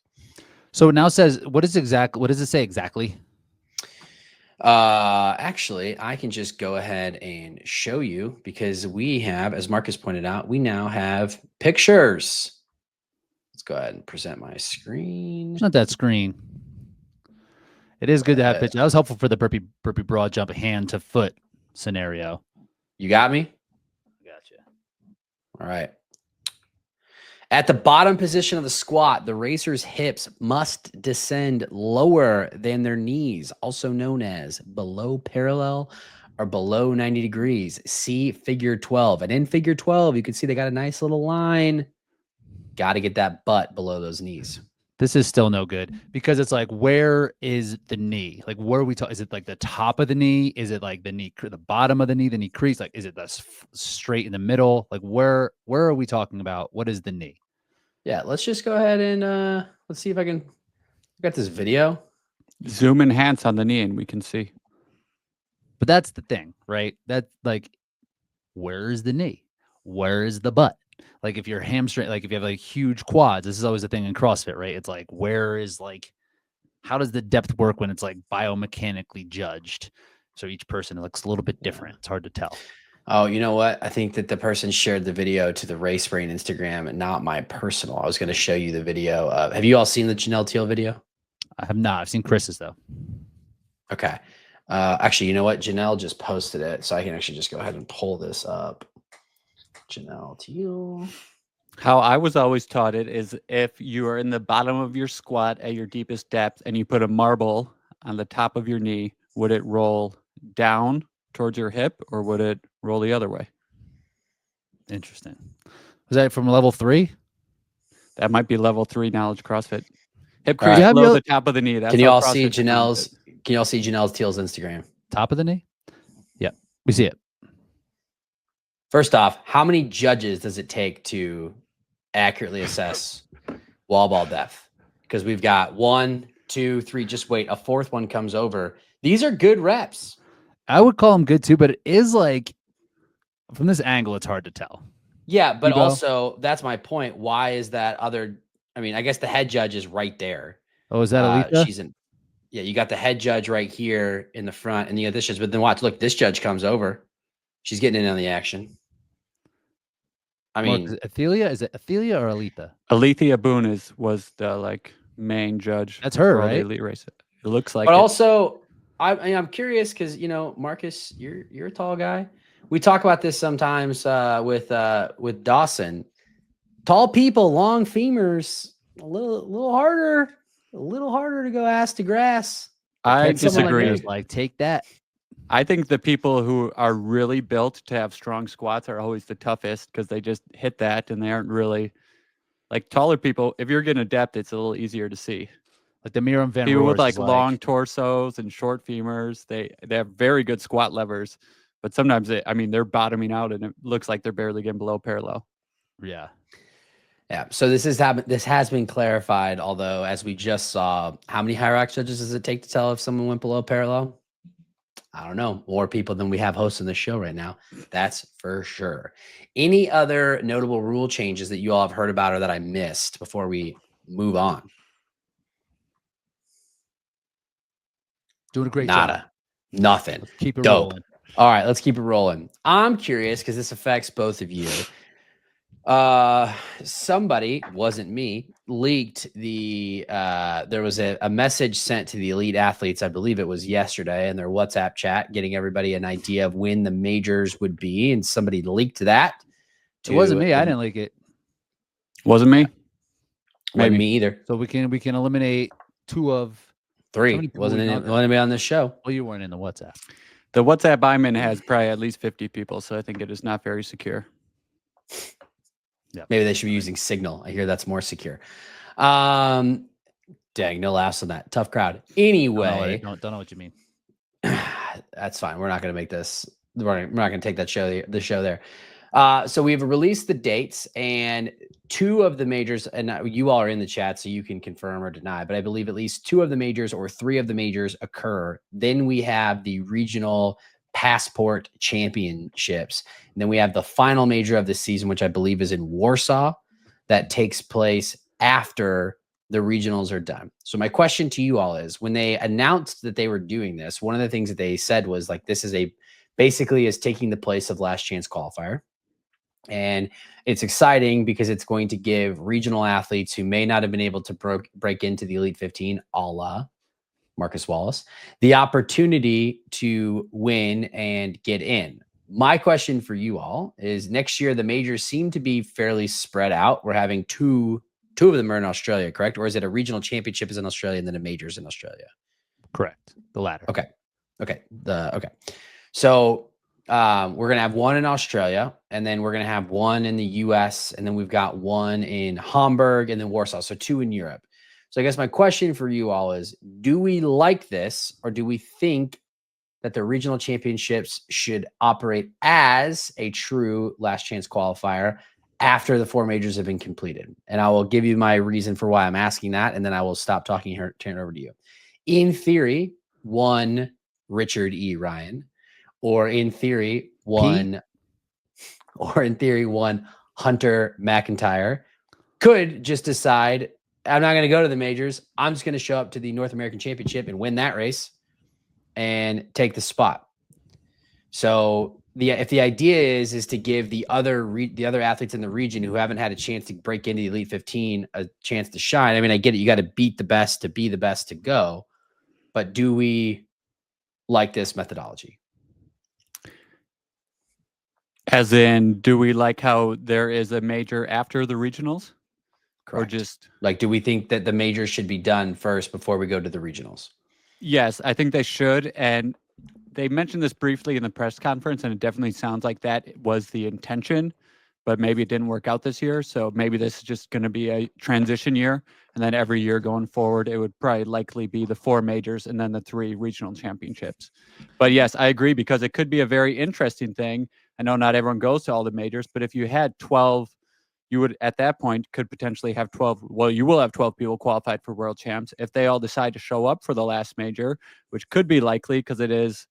So it now says, what does it say exactly? Actually, I can just go ahead and show you because we have, as Marcus pointed out, we now have pictures. Let's go ahead and present my screen. It's not that screen. It is good to have pictures. That was helpful for the burpee broad jump hand to foot scenario. You got me? Gotcha. All right. At the bottom position of the squat, the racer's hips must descend lower than their knees, also known as below parallel or below 90 degrees. See figure 12. And in figure 12, you can see they got a nice little line. Got to get that butt below those knees. This is still no good because it's like, where is the knee? Like, where are we talking? Is it like the top of the knee? Is it like the knee, the bottom of the knee crease? Like, is it the straight in the middle? Like, where are we talking about? What is the knee? Yeah, let's just go ahead and let's see if I got this video. Zoom enhance on the knee and we can see. But that's the thing, right? That's like, where is the knee? Where is the butt? Like if you're hamstring, like if you have like huge quads, this is always a thing in CrossFit, right? It's like, where is like, how does the depth work when it's like biomechanically judged? So each person looks a little bit different. It's hard to tell. Oh, you know what? I think that the person shared the video to the Race Brain Instagram and not my personal. I was going to show you the video. Have you all seen the Janelle Teal video? I have not. I've seen Chris's though. Okay. Actually, you know what? Janelle just posted it, so I can actually just go ahead and pull this up. Janelle Teal. How I was always taught it is if you are in the bottom of your squat at your deepest depth and you put a marble on the top of your knee, would it roll down towards your hip or would it roll the other way? Interesting. Was that from level 3? That might be level 3 knowledge CrossFit. Hip All right. crease below the top of the knee. That's Can you how all see CrossFit defines Janelle's? Can you all see Janelle Teal's Instagram? Top of the knee? Yeah, we see it. First off, how many judges does it take to accurately assess wall ball depth? Because we've got 1, 2, 3. Just wait, a fourth one comes over. These are good reps. I would call them good too, but it is like from this angle, it's hard to tell. Yeah, but also that's my point. Why is that other? I mean, I guess the head judge is right there. Oh, is that Alita? She's in. Yeah, you got the head judge right here in the front, and you got this judge. But then watch, look, this judge comes over. She's getting in on the action. I mean, Athelia, is it Athelia or Alita? Alethea Boone was the like main judge. That's her, for all the right? elite race. It looks like. but it. also, I'm curious because Marcus, you're a tall guy. We talk about this sometimes with Dawson. Tall people, long femurs, a little harder to go ass to grass. I Can someone disagree. Like, take that. I think the people who are really built to have strong squats are always the toughest because they just hit that and they aren't really like taller people. If you're getting depth, it's a little easier to see. Like the Miriam Van People with Roors like is long torsos and short femurs, they have very good squat levers, but sometimes they're bottoming out and it looks like they're barely getting below parallel. Yeah. Yeah. So this has been clarified. Although, as we just saw, how many Hyrox judges does it take to tell if someone went below parallel? I don't know, more people than we have hosting the show right now. That's for sure. Any other notable rule changes that you all have heard about or that I missed before we move on? Doing a great Nada. job. Nothing. Let's keep it Dope. rolling. All right, let's keep it rolling. I'm curious because this affects both of you. Somebody, wasn't me, leaked the there was a message sent to the elite athletes, I believe it was yesterday, in their WhatsApp chat, getting everybody an idea of when the majors would be, and somebody leaked that. It wasn't me. I didn't leak it. Wasn't me. Wasn't Maybe. me either. So we can eliminate 2 of 3. Wasn't anybody on this show? Well, you weren't in the WhatsApp. The WhatsApp I'm in has probably at least 50 people, so I think it is not very secure. Yeah. Maybe they should be using Signal. I hear that's more secure. Dang, no laughs on that. Tough crowd. Anyway, don't know what you mean. That's fine. We're not going to make this. We're not going to take that the show there. So we've released the dates, and 2 of the majors, and you all are in the chat, so you can confirm or deny, but I believe at least 2 of the majors or 3 of the majors occur. Then we have the regional passport championships. And then we have the final major of the season, which I believe is in Warsaw, that takes place after the regionals are done. So my question to you all is, when they announced that they were doing this, one of the things that they said was like, this is basically is taking the place of last chance qualifier. And it's exciting because it's going to give regional athletes who may not have been able to break into the Elite 15, a la Marcus Wallace, the opportunity to win and get in. My question for you all is, next year, the majors seem to be fairly spread out. We're having two of them are in Australia, correct? Or is it a regional championship is in Australia and then a majors in Australia? Correct. The latter. Okay. So we're going to have one in Australia, and then we're going to have one in the US, and then we've got one in Hamburg and then Warsaw. So 2 in Europe. So I guess my question for you all is, do we like this, or do we think that the regional championships should operate as a true last chance qualifier after the 4 majors have been completed? And I will give you my reason for why I'm asking that, and then I will stop talking here, turn it over to you. In theory, one Richard E. Ryan, or in theory, one Hunter McIntyre could just decide, I'm not going to go to the majors. I'm just going to show up to the North American Championship and win that race and take the spot. So if the idea is to give the other athletes in the region who haven't had a chance to break into the Elite 15 a chance to shine. I mean, I get it. You got to beat the best to be the best to go. But do we like this methodology? As in, do we like how there is a major after the regionals? Correct. Or just like, do we think that the majors should be done first before we go to the regionals? Yes, I think they should. And they mentioned this briefly in the press conference, and it definitely sounds like that was the intention, but maybe it didn't work out this year. So maybe this is just going to be a transition year. And then every year going forward, it would probably likely be the 4 majors and then the 3 regional championships. But yes, I agree, because it could be a very interesting thing. I know not everyone goes to all the majors, but if you had 12, you would at that point could potentially have 12. Well, you will have 12 people qualified for world champs if they all decide to show up for the last major, which could be likely because it is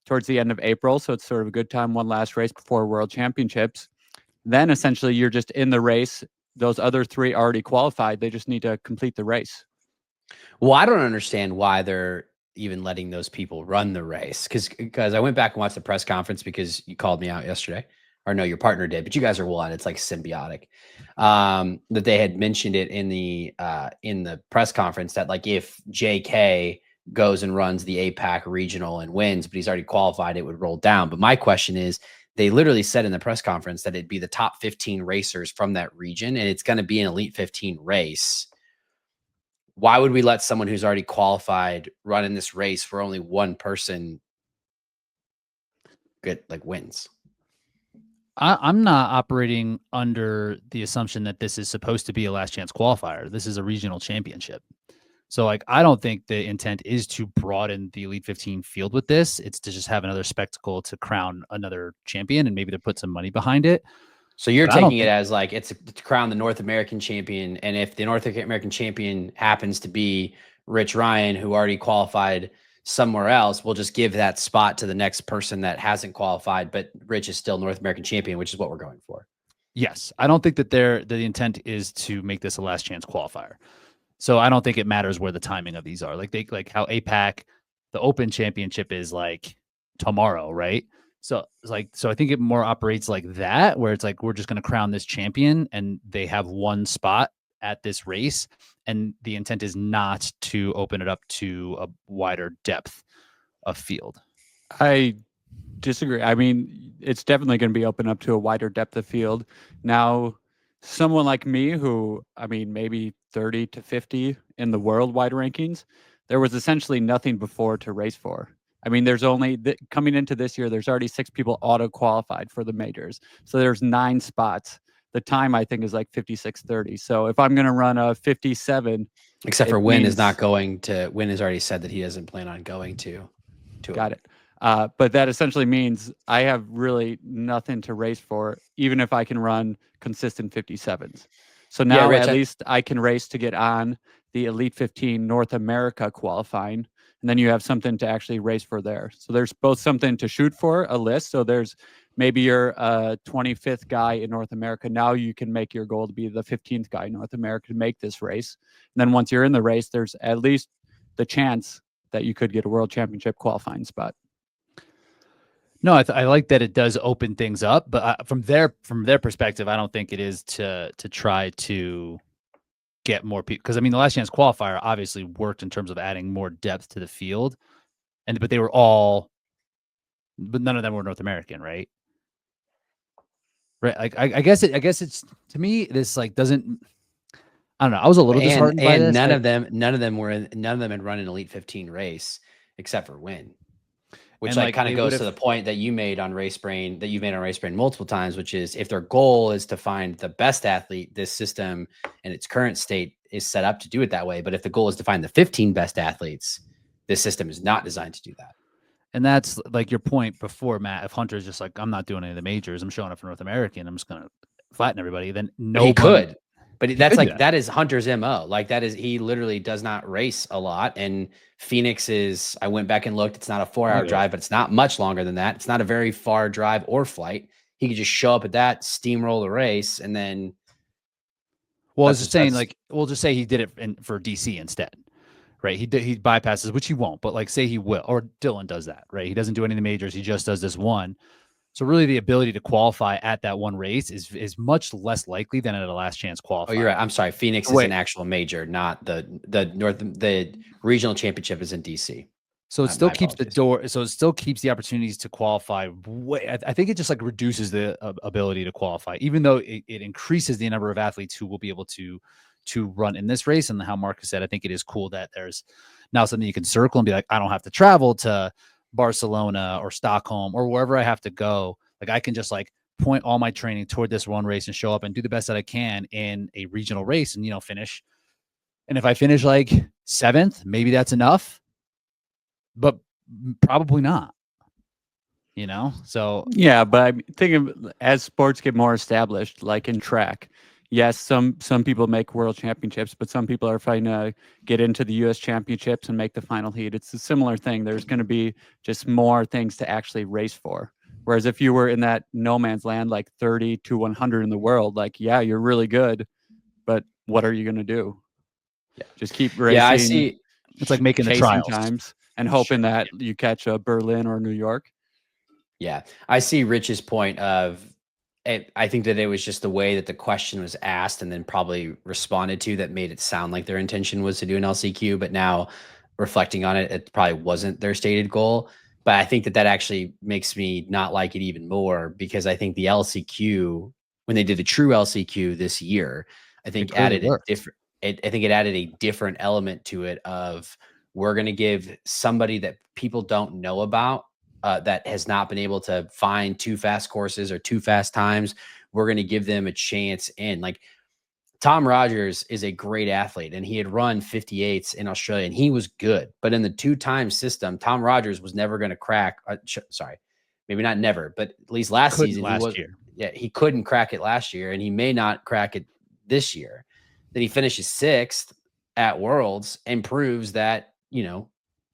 towards the end of April. So it's sort of a good time, one last race before world championships. Then essentially you're just in the race. Those other 3 already qualified. They just need to complete the race. Well, I don't understand why they're even letting those people run the race. Because I went back and watched the press conference because you called me out yesterday. Or no, your partner did, but you guys are one. It's like symbiotic. That they had mentioned it in the press conference that, like, if JK goes and runs the APAC regional and wins, but he's already qualified, it would roll down. But my question is, they literally said in the press conference that it'd be the top 15 racers from that region, and it's going to be an Elite 15 race. Why would we let someone who's already qualified run in this race where only one person wins? I'm not operating under the assumption that this is supposed to be a last chance qualifier. This is a regional championship. So, like, I don't think the intent is to broaden the Elite 15 field with this. It's to just have another spectacle to crown another champion and maybe to put some money behind it. So you're taking it as like it's to crown the North American champion. And if the North American champion happens to be Rich Ryan, who already qualified somewhere else, we'll just give that spot to the next person that hasn't qualified, but Rich is still North American champion, which is what we're going for. Yes, I don't think that the intent is to make this a last chance qualifier. So I don't think it matters where the timing of these are. Like how APAC, the Open Championship is like tomorrow, right? So I think it more operates like that, where it's like we're just going to crown this champion, and they have one spot at this race, and the intent is not to open it up to a wider depth of field. I disagree. I mean, it's definitely going to be open up to a wider depth of field. Now, someone like me who, I mean, maybe 30 to 50 in the worldwide rankings, there was essentially nothing before to race for. I mean, there's only coming into this year, there's already 6 people auto qualified for the majors. So there's 9 spots. The time I think is like 56:30. So if I'm going to run a 57, except for Win is not going to. Win has already said that he doesn't plan on going to. Got it. But that essentially means I have really nothing to race for, even if I can run consistent 57s. So now Rich, at least I can race to get on the Elite 15 North America qualifying. And then you have something to actually race for there. So there's both something to shoot for, a list. So there's maybe you're a 25th guy in North America. Now you can make your goal to be the 15th guy in North America to make this race. And then once you're in the race, there's at least the chance that you could get a world championship qualifying spot. No, I like that it does open things up, but from their perspective, I don't think it is to try to get more people, because I mean the last chance qualifier obviously worked in terms of adding more depth to the field, but none of them were North American, right? Right. Like I guess it's, to me, this like doesn't. I don't know. I was a little disheartened by this. None of them had run an Elite 15 race except for Win. Which like kind of goes to the point that you made on Race Brain, that you've made on Race Brain multiple times, which is if their goal is to find the best athlete, this system in its current state is set up to do it that way. But if the goal is to find the 15 best athletes, this system is not designed to do that. And that's like your point before, Matt. If Hunter's just like, I'm not doing any of the majors, I'm showing up for North American, I'm just going to flatten everybody, then he could. But that's like, that is Hunter's MO. Like that is, he literally does not race a lot. And Phoenix is, I went back and looked, it's not a 4-hour drive, but it's not much longer than that. It's not a very far drive or flight. He could just show up at that, steamroll the race, and then. Well, I was just saying, like, we'll just say he did it for DC instead, right? He bypasses, which he won't, but like say he will, or Dylan does that, right? He doesn't do any of the majors. He just does this one. So really the ability to qualify at that one race is much less likely than at a last chance qualifier. Oh, you're right. I'm sorry. Phoenix is an actual major, not the regional championship is in DC. So it still keeps the door. So it still keeps the opportunities to qualify. I think it just like reduces the ability to qualify, even though it increases the number of athletes who will be able to run in this race. And how Marcus said, I think it is cool that there's now something you can circle and be like, I don't have to travel to Barcelona or Stockholm or wherever I have to go. Like I can just like point all my training toward this one race and show up and do the best that I can in a regional race and, finish. And if I finish like 7th, maybe that's enough, but probably not, so. Yeah. But I'm thinking as sports get more established, like in track, yes, some people make world championships, but some people are trying to get into the U.S. championships and make the final heat. It's a similar thing. There's going to be just more things to actually race for. Whereas if you were in that no man's land, like 30 to 100 in the world, like, yeah, you're really good, but what are you going to do? Yeah. Just keep racing. Yeah, I see. It's like making the trials times and hoping that you catch a Berlin or New York. Yeah, I see Rich's point of, I think that it was just the way that the question was asked and then probably responded to that made it sound like their intention was to do an LCQ, but now reflecting on it, it probably wasn't their stated goal. But I think that actually makes me not like it even more, because I think the LCQ, when they did the true LCQ this year, I think added a different. I think it added a different element to it of, we're going to give somebody that people don't know about, that has not been able to find 2 fast courses or 2 fast times. We're going to give them a chance in. Like Tom Rogers is a great athlete, and he had run 58s in Australia and he was good, but in the 2-time system, Tom Rogers was never going to crack. Sorry, maybe not never, but at least last season, he couldn't crack it last year, and he may not crack it this year. Then he finishes 6th at Worlds and proves that,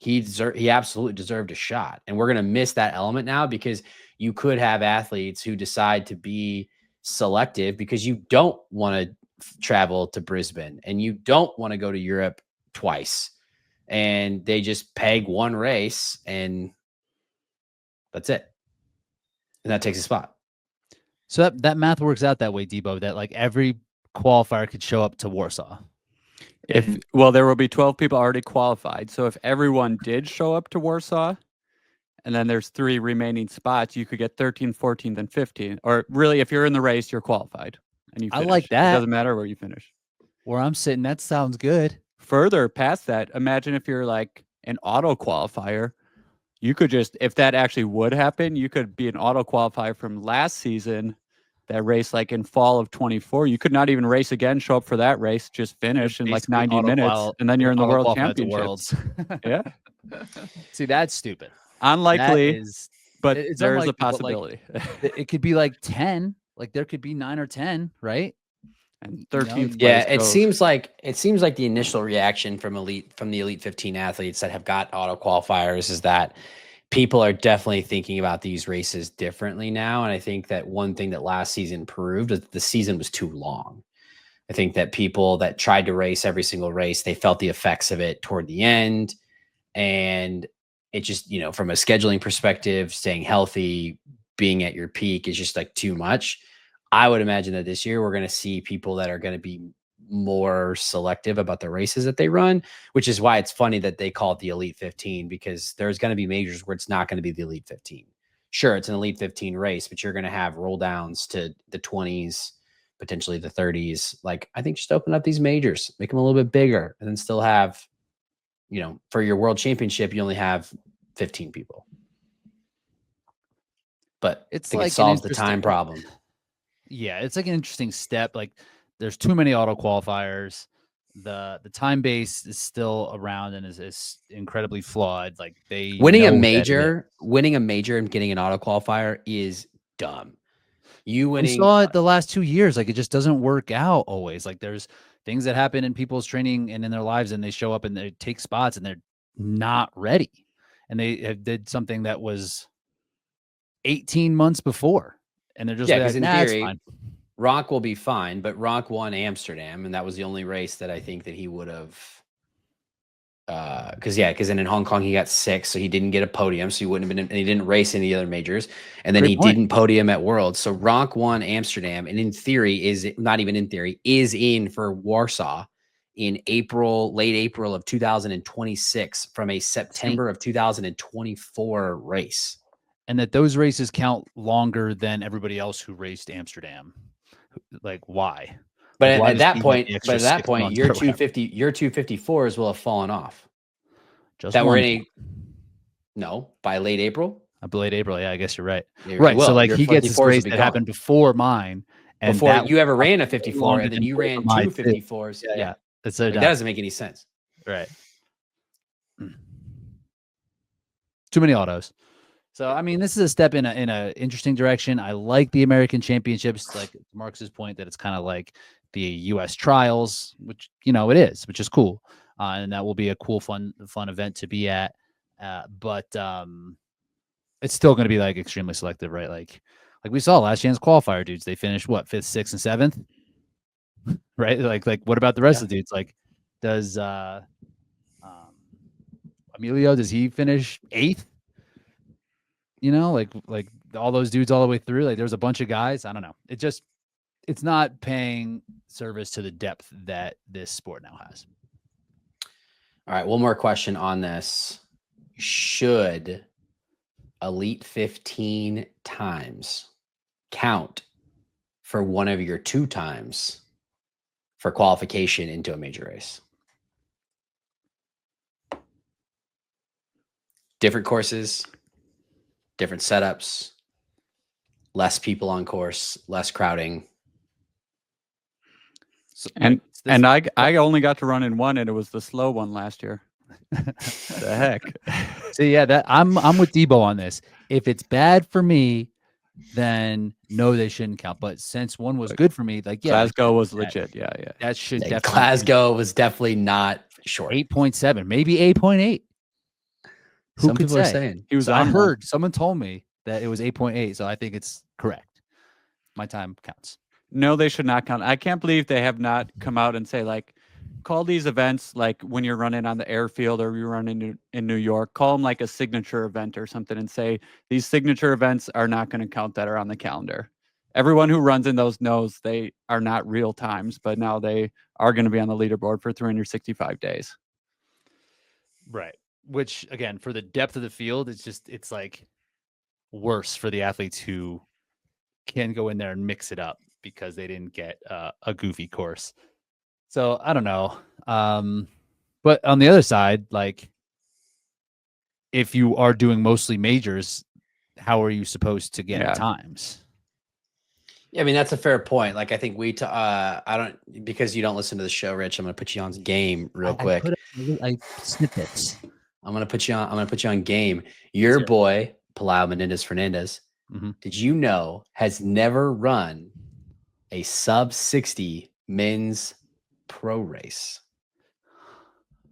he absolutely deserved a shot. And we're going to miss that element now because you could have athletes who decide to be selective because you don't want to travel to Brisbane and you don't want to go to Europe twice. And they just peg one race and that's it. And that takes a spot. So that math works out that way, Debo, that like every qualifier could show up to Warsaw. Well, there will be 12 people already qualified. So if everyone did show up to Warsaw, and then there's 3 remaining spots, you could get 13th, 14th, and 15th. Or really, if you're in the race, you're qualified. And you finish. I like that. It doesn't matter where you finish. Where I'm sitting, that sounds good. Further past that, imagine if you're like an auto qualifier. You could just, if that actually would happen, you could be an auto qualifier from last season that race like in fall of 24. You could not even race again, show up for that race, just finish in like 90 minutes, and then you're in the World Championships. Yeah. See, that's stupid. Unlikely, but it's there's unlikely, a possibility. Like, it could be like 10. Like there could be 9 or 10, right? And 13th. Yeah, it seems like the initial reaction from the Elite 15 athletes that have got auto qualifiers is that people are definitely thinking about these races differently now. And I think that one thing that last season proved is the season was too long. I think that people that tried to race every single race, they felt the effects of it toward the end. And it just, from a scheduling perspective, staying healthy, being at your peak is just like too much. I would imagine that this year we're going to see people that are going to be more selective about the races that they run, which is why it's funny that they call it the Elite 15, because there's going to be majors where it's not going to be the Elite 15. Sure, it's an Elite 15 race, but you're going to have roll downs to the 20s, potentially the 30s. Like, I think just open up these majors, make them a little bit bigger, and then still have, for your world championship, you only have 15 people. But it's like it solves the time problem. Yeah, it's like an interesting step. Like there's too many auto qualifiers. The time base is still around and is incredibly flawed. Like they winning a major and getting an auto qualifier is dumb. We saw it the last 2 years. Like it just doesn't work out always. Like there's things that happen in people's training and in their lives, and they show up and they take spots and they're not ready. And they did something that was 18 months before. And they're just because in theory, Ronk will be fine, but Ronk won Amsterdam, and that was the only race that I think that he would have. Because then in Hong Kong he got 6, so he didn't get a podium, so he wouldn't have been. And he didn't race any other majors, and then didn't podium at Worlds. So Ronk won Amsterdam, and in theory is in for Warsaw in late April of 2026 from a September of 2024 race. And that those races count longer than everybody else who raced Amsterdam. Like why? But why at that point, your 254s will have fallen off. Just that were by late April. Late April, yeah, I guess you're right. Right. So like he gets this race that happened before mine, and before you ever ran a 54, and then you ran 2 54s. Yeah. That doesn't make any sense. Right. Too many autos. So, I mean, this is a step in a interesting direction. I like the American Championships, like Marcus's point that it's kind of like the U.S. trials, which, it is, which is cool. And that will be a cool, fun event to be at. But it's still going to be like extremely selective, right? Like we saw last chance qualifier dudes, they finished what, 5th, 6th, and 7th, right? Like what about the rest of the dudes? Like does Emilio, does he finish 8th? Like all those dudes all the way through. Like there's a bunch of guys. I don't know. It's not paying service to the depth that this sport now has. All right, one more question on this. Should Elite 15 times count for one of your 2 times for qualification into a major race? Different courses, different setups, less people on course, less crowding. And I only got to run in one, and it was the slow one last year. The heck. So yeah, I'm with Debo on this. If it's bad for me, then no, they shouldn't count. But since one was good for me, Glasgow was legit. Yeah. That should definitely. Glasgow was definitely not short. 8.7, maybe 8.8. Who Some could people are say? saying. He was So I on one. heard someone told me that it was 8.8, so I think it's correct. My time counts. No, they should not count. I can't believe they have not come out and say like, call these events like when you're running on the airfield or you're running in New York, call them like a signature event or something and say these signature events are not going to count that are on the calendar. Everyone who runs in those knows they are not real times, but now they are going to be on the leaderboard for 365 days. Right. Which again, for the depth of the field, it's like worse for the athletes who can go in there and mix it up because they didn't get a goofy course. So I don't know. But on the other side, like if you are doing mostly majors, how are you supposed to get Yeah. times? Yeah, I mean that's a fair point. Like I think I don't because you don't listen to the show, Rich. I'm gonna put you on game real quick. I snippets. I'm gonna put you on game. Your Sure. boy Palau Menendez Fernandez. Mhm. Did you know has never run a sub 60 men's pro race?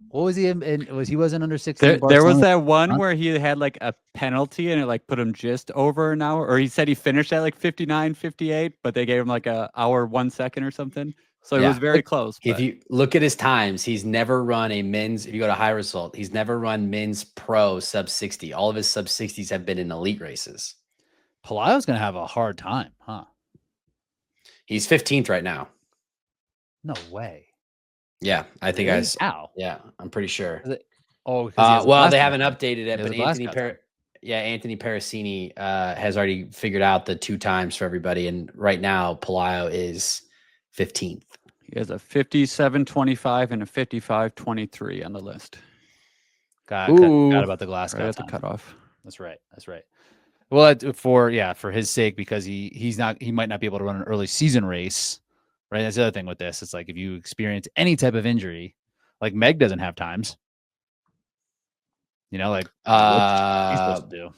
What was he in? He wasn't under 60? There was Barcelona? that one Huh? where he had like a penalty and it like put him just over an hour, or he said he finished at like 59, 58, but they gave him like a hour, 1 second or something. So it Yeah. was very close. If But you look at his times, he's never run a men's. If you go to high result, he's never run men's pro sub 60. All of his sub 60s have been in elite races. Pelayo's gonna have a hard time, huh? He's 15th right now. No way. Yeah, I think Really? How? Yeah, I'm pretty sure. Oh, because he has a Well, they Glasgow haven't time. updated it, He has but a Glasgow time. Anthony Parasini has already figured out the 2 times for everybody, and right now Pelayo is 15th. he has a 57.25 and a 55.23 on the list. Forgot about the Glasgow Right at the time. cutoff. That's right. Well, for his sake, because he might not be able to run an early season race, right? That's the other thing with this. It's like if you experience any type of injury, like Meg doesn't have times. You know, like what's she supposed to do?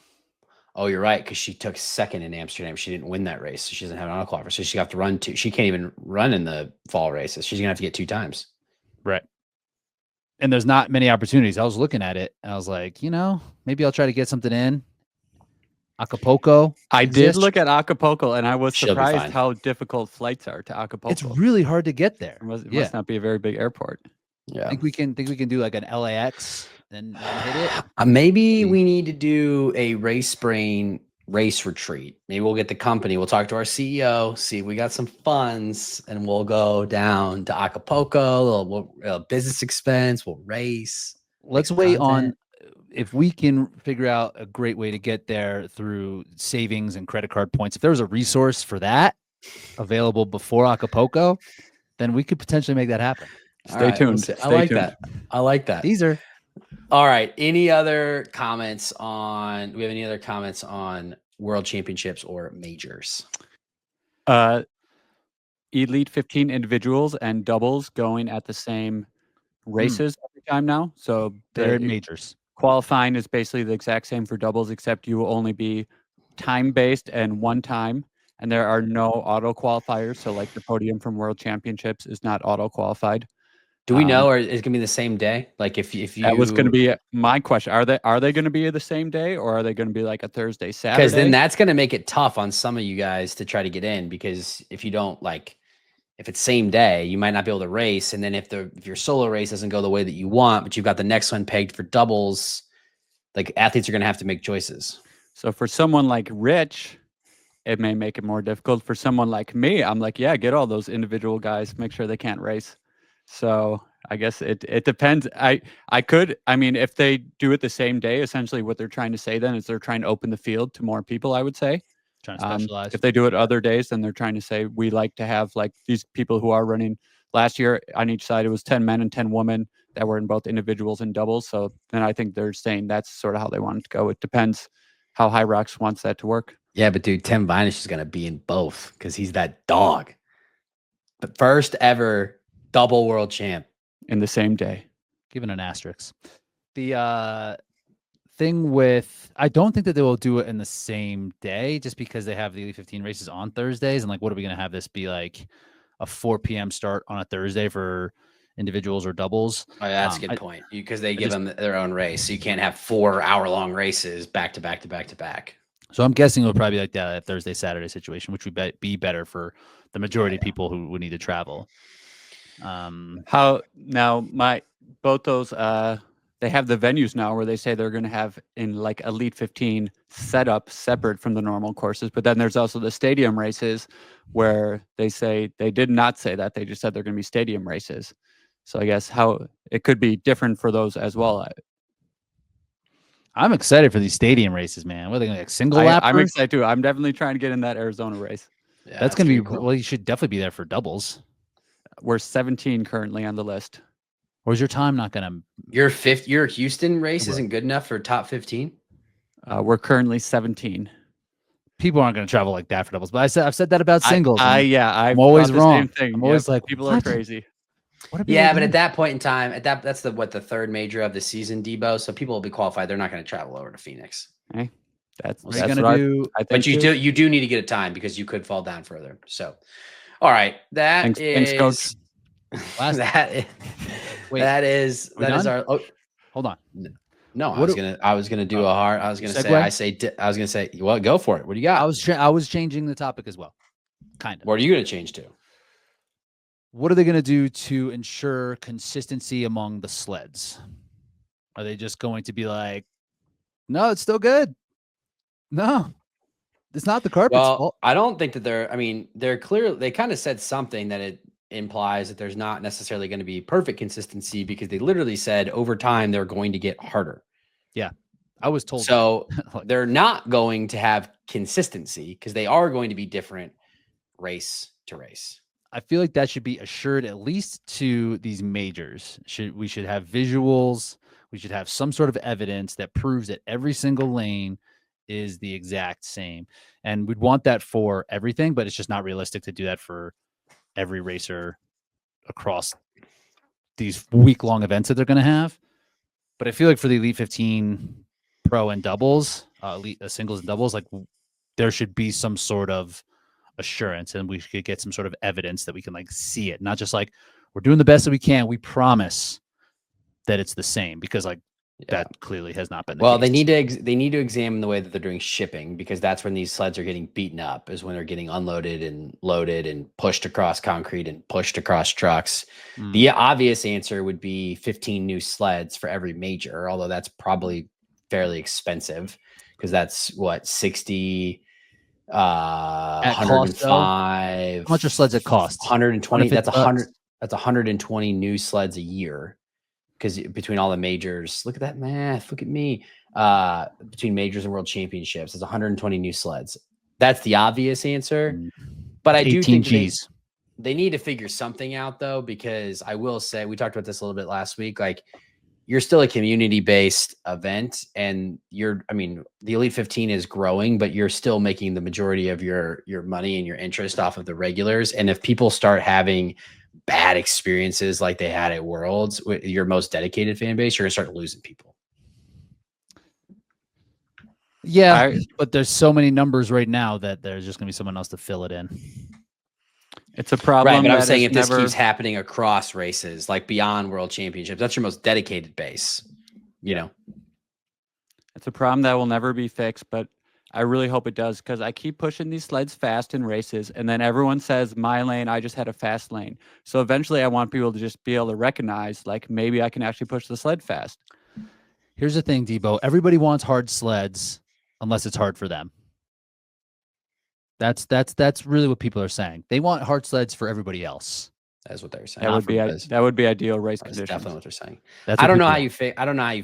Oh, you're right, because she took second in Amsterdam. She didn't win that race, so she doesn't have an auto qualifier. So she have to run 2. She can't even run in the fall races. She's gonna have to get 2 times. Right. And there's not many opportunities. I was looking at it and I was like, maybe I'll try to get something in. Acapulco. I exists. did look at Acapulco and I was She'll be surprised fine. how difficult flights are to Acapulco. It's really hard to get there. It must not be a very big airport. Yeah. I think we can do like an LAX and hit it. Maybe we need to do a race brain race retreat. Maybe we'll get the company. We'll talk to our CEO, see if we got some funds, and we'll go down to Acapulco. We'll business expense. We'll race. Let's wait on if we can figure out a great way to get there through savings and credit card points. If there was a resource for that available before Acapulco, then we could potentially make that happen. Stay tuned. I like that. I like that. Teaser. All right. Any other comments on? Do we have any other comments on World Championships or majors? Elite 15 individuals and doubles going at the same races every time now. So They're in majors. Qualifying is basically the exact same for doubles, except you will only be time-based and one time, and there are no auto qualifiers. So like the podium from World Championships is not auto qualified. Do we know, or is it gonna be the same day? Like if you that was going to be my question. Are they going to be the same day, or are they going to be like a Thursday, Saturday? Because then that's going to make it tough on some of you guys to try to get in. Because if you don't if it's same day, you might not be able to race. And then if your solo race doesn't go the way that you want, but you've got the next one pegged for doubles, like athletes are going to have to make choices. So for someone like Rich, it may make it more difficult. For someone like me, I'm like, yeah, get all those individual guys, make sure they can't race. So I guess it depends. I mean, if they do it the same day, essentially what they're trying to say then is they're trying to open the field to more people, I would say. Trying to specialize. If they do it other days, then they're trying to say we like to have like these people who are running. Last year on each side, it was 10 men and 10 women that were in both individuals and doubles. So then I think they're saying that's sort of how they want it to go. It depends how Hyrox wants that to work. Yeah, but dude, Tim Vinish is going to be in both because he's that dog. The first ever double world champ in the same day. Given an asterisk. The thing with, I don't think that they will do it in the same day just because they have the Elite 15 races on Thursdays. And like, what are we going to have this be like a 4 p.m. start on a Thursday for individuals or doubles. Oh, yeah, that's a good point. Because they give them their own race. So you can't have 4-hour-long races back to back to back to back. So I'm guessing it'll probably be like that Thursday, Saturday situation, which would be better for the majority of people who would need to travel. How now both those they have the venues now where they say they're going to have in like Elite 15 set up separate from the normal courses, but then there's also the stadium races where they say they did not say that. They just said they're going to be stadium races. So I guess how it could be different for those as well. I'm excited for these stadium races, man. What are they going to like single lappers? I'm excited too. I'm definitely trying to get in that Arizona race. Yeah, that's going to be cool. Well, you should definitely be there for doubles. We're 17 currently on the list. Or is your time not going to? Your Houston race isn't good enough for top 15. We're currently 17. People aren't going to travel like that for doubles, but I've said that about singles. I'm always wrong. Same thing. I'm always like, people are crazy. Yeah, but at that point in time, that's the third major of the season, Debo. So people will be qualified. They're not going to travel over to Phoenix. Okay. That's what you're going to do. But you do need to get a time because you could fall down further. So, all right, thanks, coach. That is our. Oh, hold on. No, I was gonna do a hard. I was gonna say. Well, go for it. What do you got? I was changing the topic as well. Kind of. What are you gonna change to? What are they going to do to ensure consistency among the sleds? Are they just going to be like, no, it's still good? No, it's not the carpet's fault. I don't think that they're clear. They kind of said something that it implies that there's not necessarily going to be perfect consistency because they literally said over time they're going to get harder. Yeah, I was told. So they're not going to have consistency because they are going to be different race to race. I feel like that should be assured at least to these majors. We should have visuals. We should have some sort of evidence that proves that every single lane is the exact same. And we'd want that for everything, but it's just not realistic to do that for every racer across these week-long events that they're going to have. But I feel like for the Elite 15 pro and doubles, elite singles and doubles, like there should be some sort of assurance and we could get some sort of evidence that we can like see it, not just like we're doing the best that we can. We promise that it's the same because like that clearly has not been the case. They need to examine the way that they're doing shipping because that's when these sleds are getting beaten up is when they're getting unloaded and loaded and pushed across concrete and pushed across trucks. The obvious answer would be 15 new sleds for every major, although that's probably fairly expensive because that's what 60 105. How much are sleds at cost? 120. That's 100. That's 120 new sleds a year. Because between all the majors, look at that math. Look at me. Between majors and world championships, it's 120 new sleds. That's the obvious answer. But I do think they need to figure something out though, because I will say we talked about this a little bit last week. Like you're still a community-based event, and the Elite 15 is growing, but you're still making the majority of your money and your interest off of the regulars. And if people start having bad experiences like they had at Worlds with your most dedicated fan base, you're gonna start losing people. Yeah, but there's so many numbers right now that there's just gonna be someone else to fill it in. It's a problem. Right, but I'm saying if this keeps happening across races, like beyond world championships, that's your most dedicated base, you know. It's a problem that will never be fixed, but I really hope it does because I keep pushing these sleds fast in races, and then everyone says, my lane, I just had a fast lane. So eventually I want people to just be able to recognize, like, maybe I can actually push the sled fast. Here's the thing, Debo. Everybody wants hard sleds unless it's hard for them. That's really what people are saying. They want hard sleds for everybody else. That's what they're saying. That would be ideal race conditions. Definitely what they're saying. I don't know how you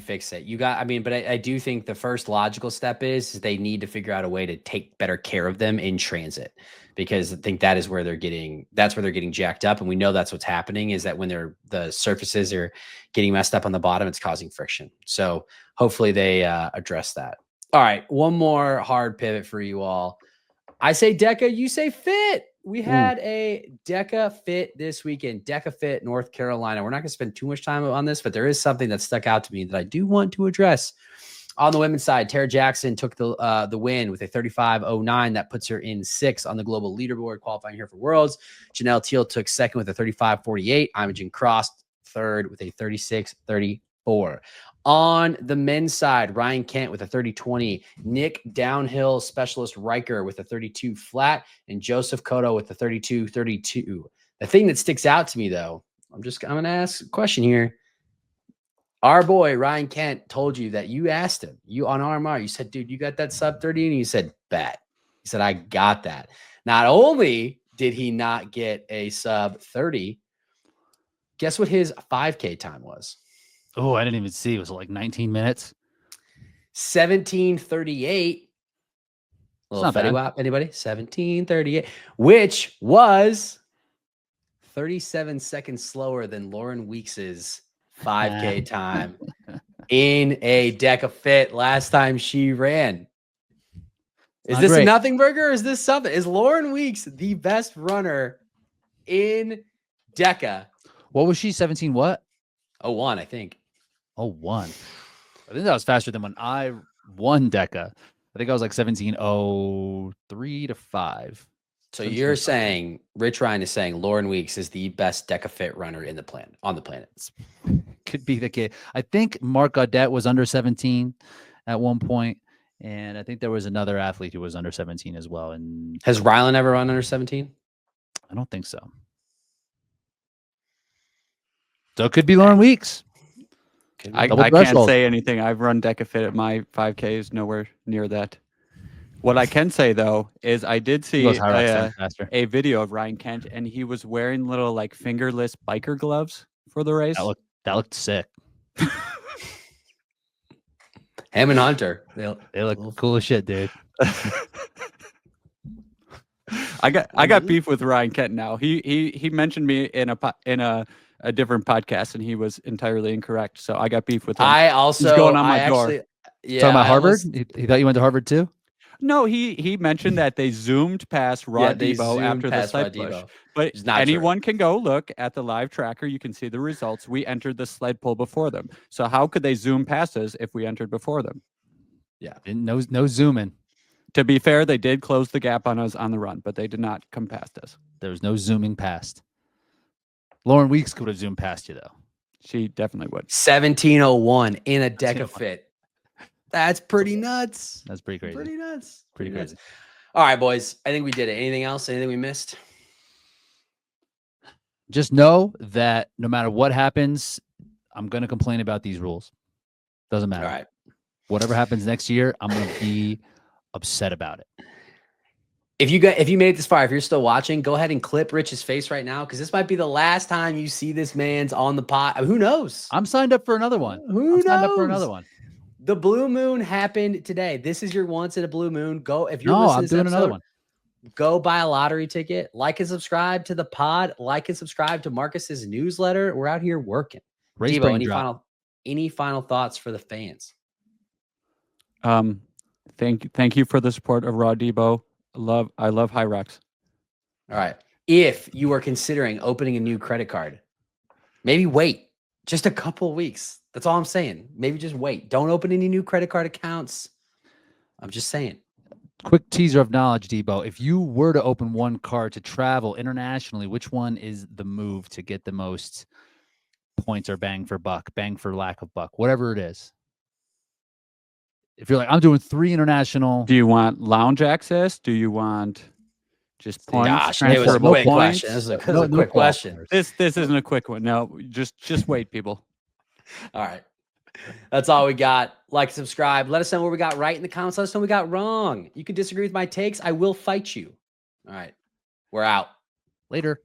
fix it. But I do think the first logical step is they need to figure out a way to take better care of them in transit, because I think that's where they're getting jacked up. And we know that's what's happening is that when the surfaces are getting messed up on the bottom, it's causing friction. So hopefully they address that. All right. One more hard pivot for you all. I say DECA, you say fit. We had a DECA fit this weekend, DECA fit North Carolina. We're not going to spend too much time on this, but there is something that stuck out to me that I do want to address. On the women's side, Tara Jackson took the win with a 35.09. That puts her in 6th on the global leaderboard, qualifying here for Worlds. Janelle Teal took 2nd with a 35.48. Imogen Cross third with a 36-34. On the men's side, Ryan Kent with a 30-20, Nick Downhill Specialist Riker with a 32 flat, and Joseph Cotto with a 32-32. The thing that sticks out to me, though, I'm going to ask a question here. Our boy Ryan Kent told you that you asked him, you on RMR, you said, dude, you got that sub 30? And he said, bet. He said, I got that. Not only did he not get a sub 30, guess what his 5K time was? Oh, I didn't even see. Was it like 19 minutes? 17:38. Little not bad. Fetty Wap, anybody? 17:38, which was 37 seconds slower than Lauren Weeks's 5K time in a Deca Fit last time she ran. Is this a nothing burger or is this something? Is Lauren Weeks the best runner in Deca? What was she? 17 what? 01, I think. 01. I think that was faster than when I won Deca. I think I was like 17:03 to 5. So you're saying Rich Ryan is saying Lauren Weeks is the best Deca Fit runner in the planet on the planet. Could be the case. I think Mark Gaudette was under 17 at one point, and I think there was another athlete who was under 17 as well. And has Rylan ever run under 17? I don't think so. So it could be Lauren Weeks. I can't say anything. I've run Deca Fit at my 5Ks, nowhere near that. What I can say, though, is I did see a video of Ryan Kent, and he was wearing little like fingerless biker gloves for the race. That looked sick. Him and Hunter, they look cool as shit, dude. I got beef with Ryan Kent now. He mentioned me in a different podcast, and he was entirely incorrect. So I got beef with him. He's going on my door. Yeah, talking about Harvard? He thought you went to Harvard too? No, he mentioned that they zoomed past Rod Debo after the sled push. But anyone can go look at the live tracker. You can see the results. We entered the sled pull before them. So how could they zoom past us if we entered before them? Yeah. No zooming. To be fair, they did close the gap on us on the run, but they did not come past us. There was no zooming past. Lauren Weeks could have zoomed past you, though. She definitely would. 17:01 in a Deca Fit. That's pretty nuts. That's pretty crazy. Pretty nuts. Pretty crazy. All right, boys. I think we did it. Anything else? Anything we missed? Just know that no matter what happens, I'm going to complain about these rules. Doesn't matter. All right. Whatever happens next year, I'm going to be upset about it. If you made it this far, if you're still watching, go ahead and clip Rich's face right now, because this might be the last time you see this man's on the pot. Who knows? I'm signed up for another one. Signed up for another one. The blue moon happened today. This is your once in a blue moon. Go if you're I'm doing another one. Go buy a lottery ticket. Like and subscribe to the pod. Like and subscribe to Marcus's newsletter. We're out here working. Debo, any final thoughts for the fans? Thank you for the support of Raw Debo. I love Hyrox. All right. If you are considering opening a new credit card, maybe wait just a couple weeks. That's all I'm saying. Maybe just wait. Don't open any new credit card accounts. I'm just saying. Quick teaser of knowledge, Debo. If you were to open one card to travel internationally, which one is the move to get the most points or bang for buck, bang for lack of buck, whatever it is? If you're like, I'm doing 3 international. Do you want lounge access? Do you want just points? Gosh, it was a quick question. This is a quick question. This isn't a quick one. No, just wait, people. All right. That's all we got. Like, subscribe. Let us know what we got right in the comments. Let us know what we got wrong. You can disagree with my takes. I will fight you. All right. We're out. Later.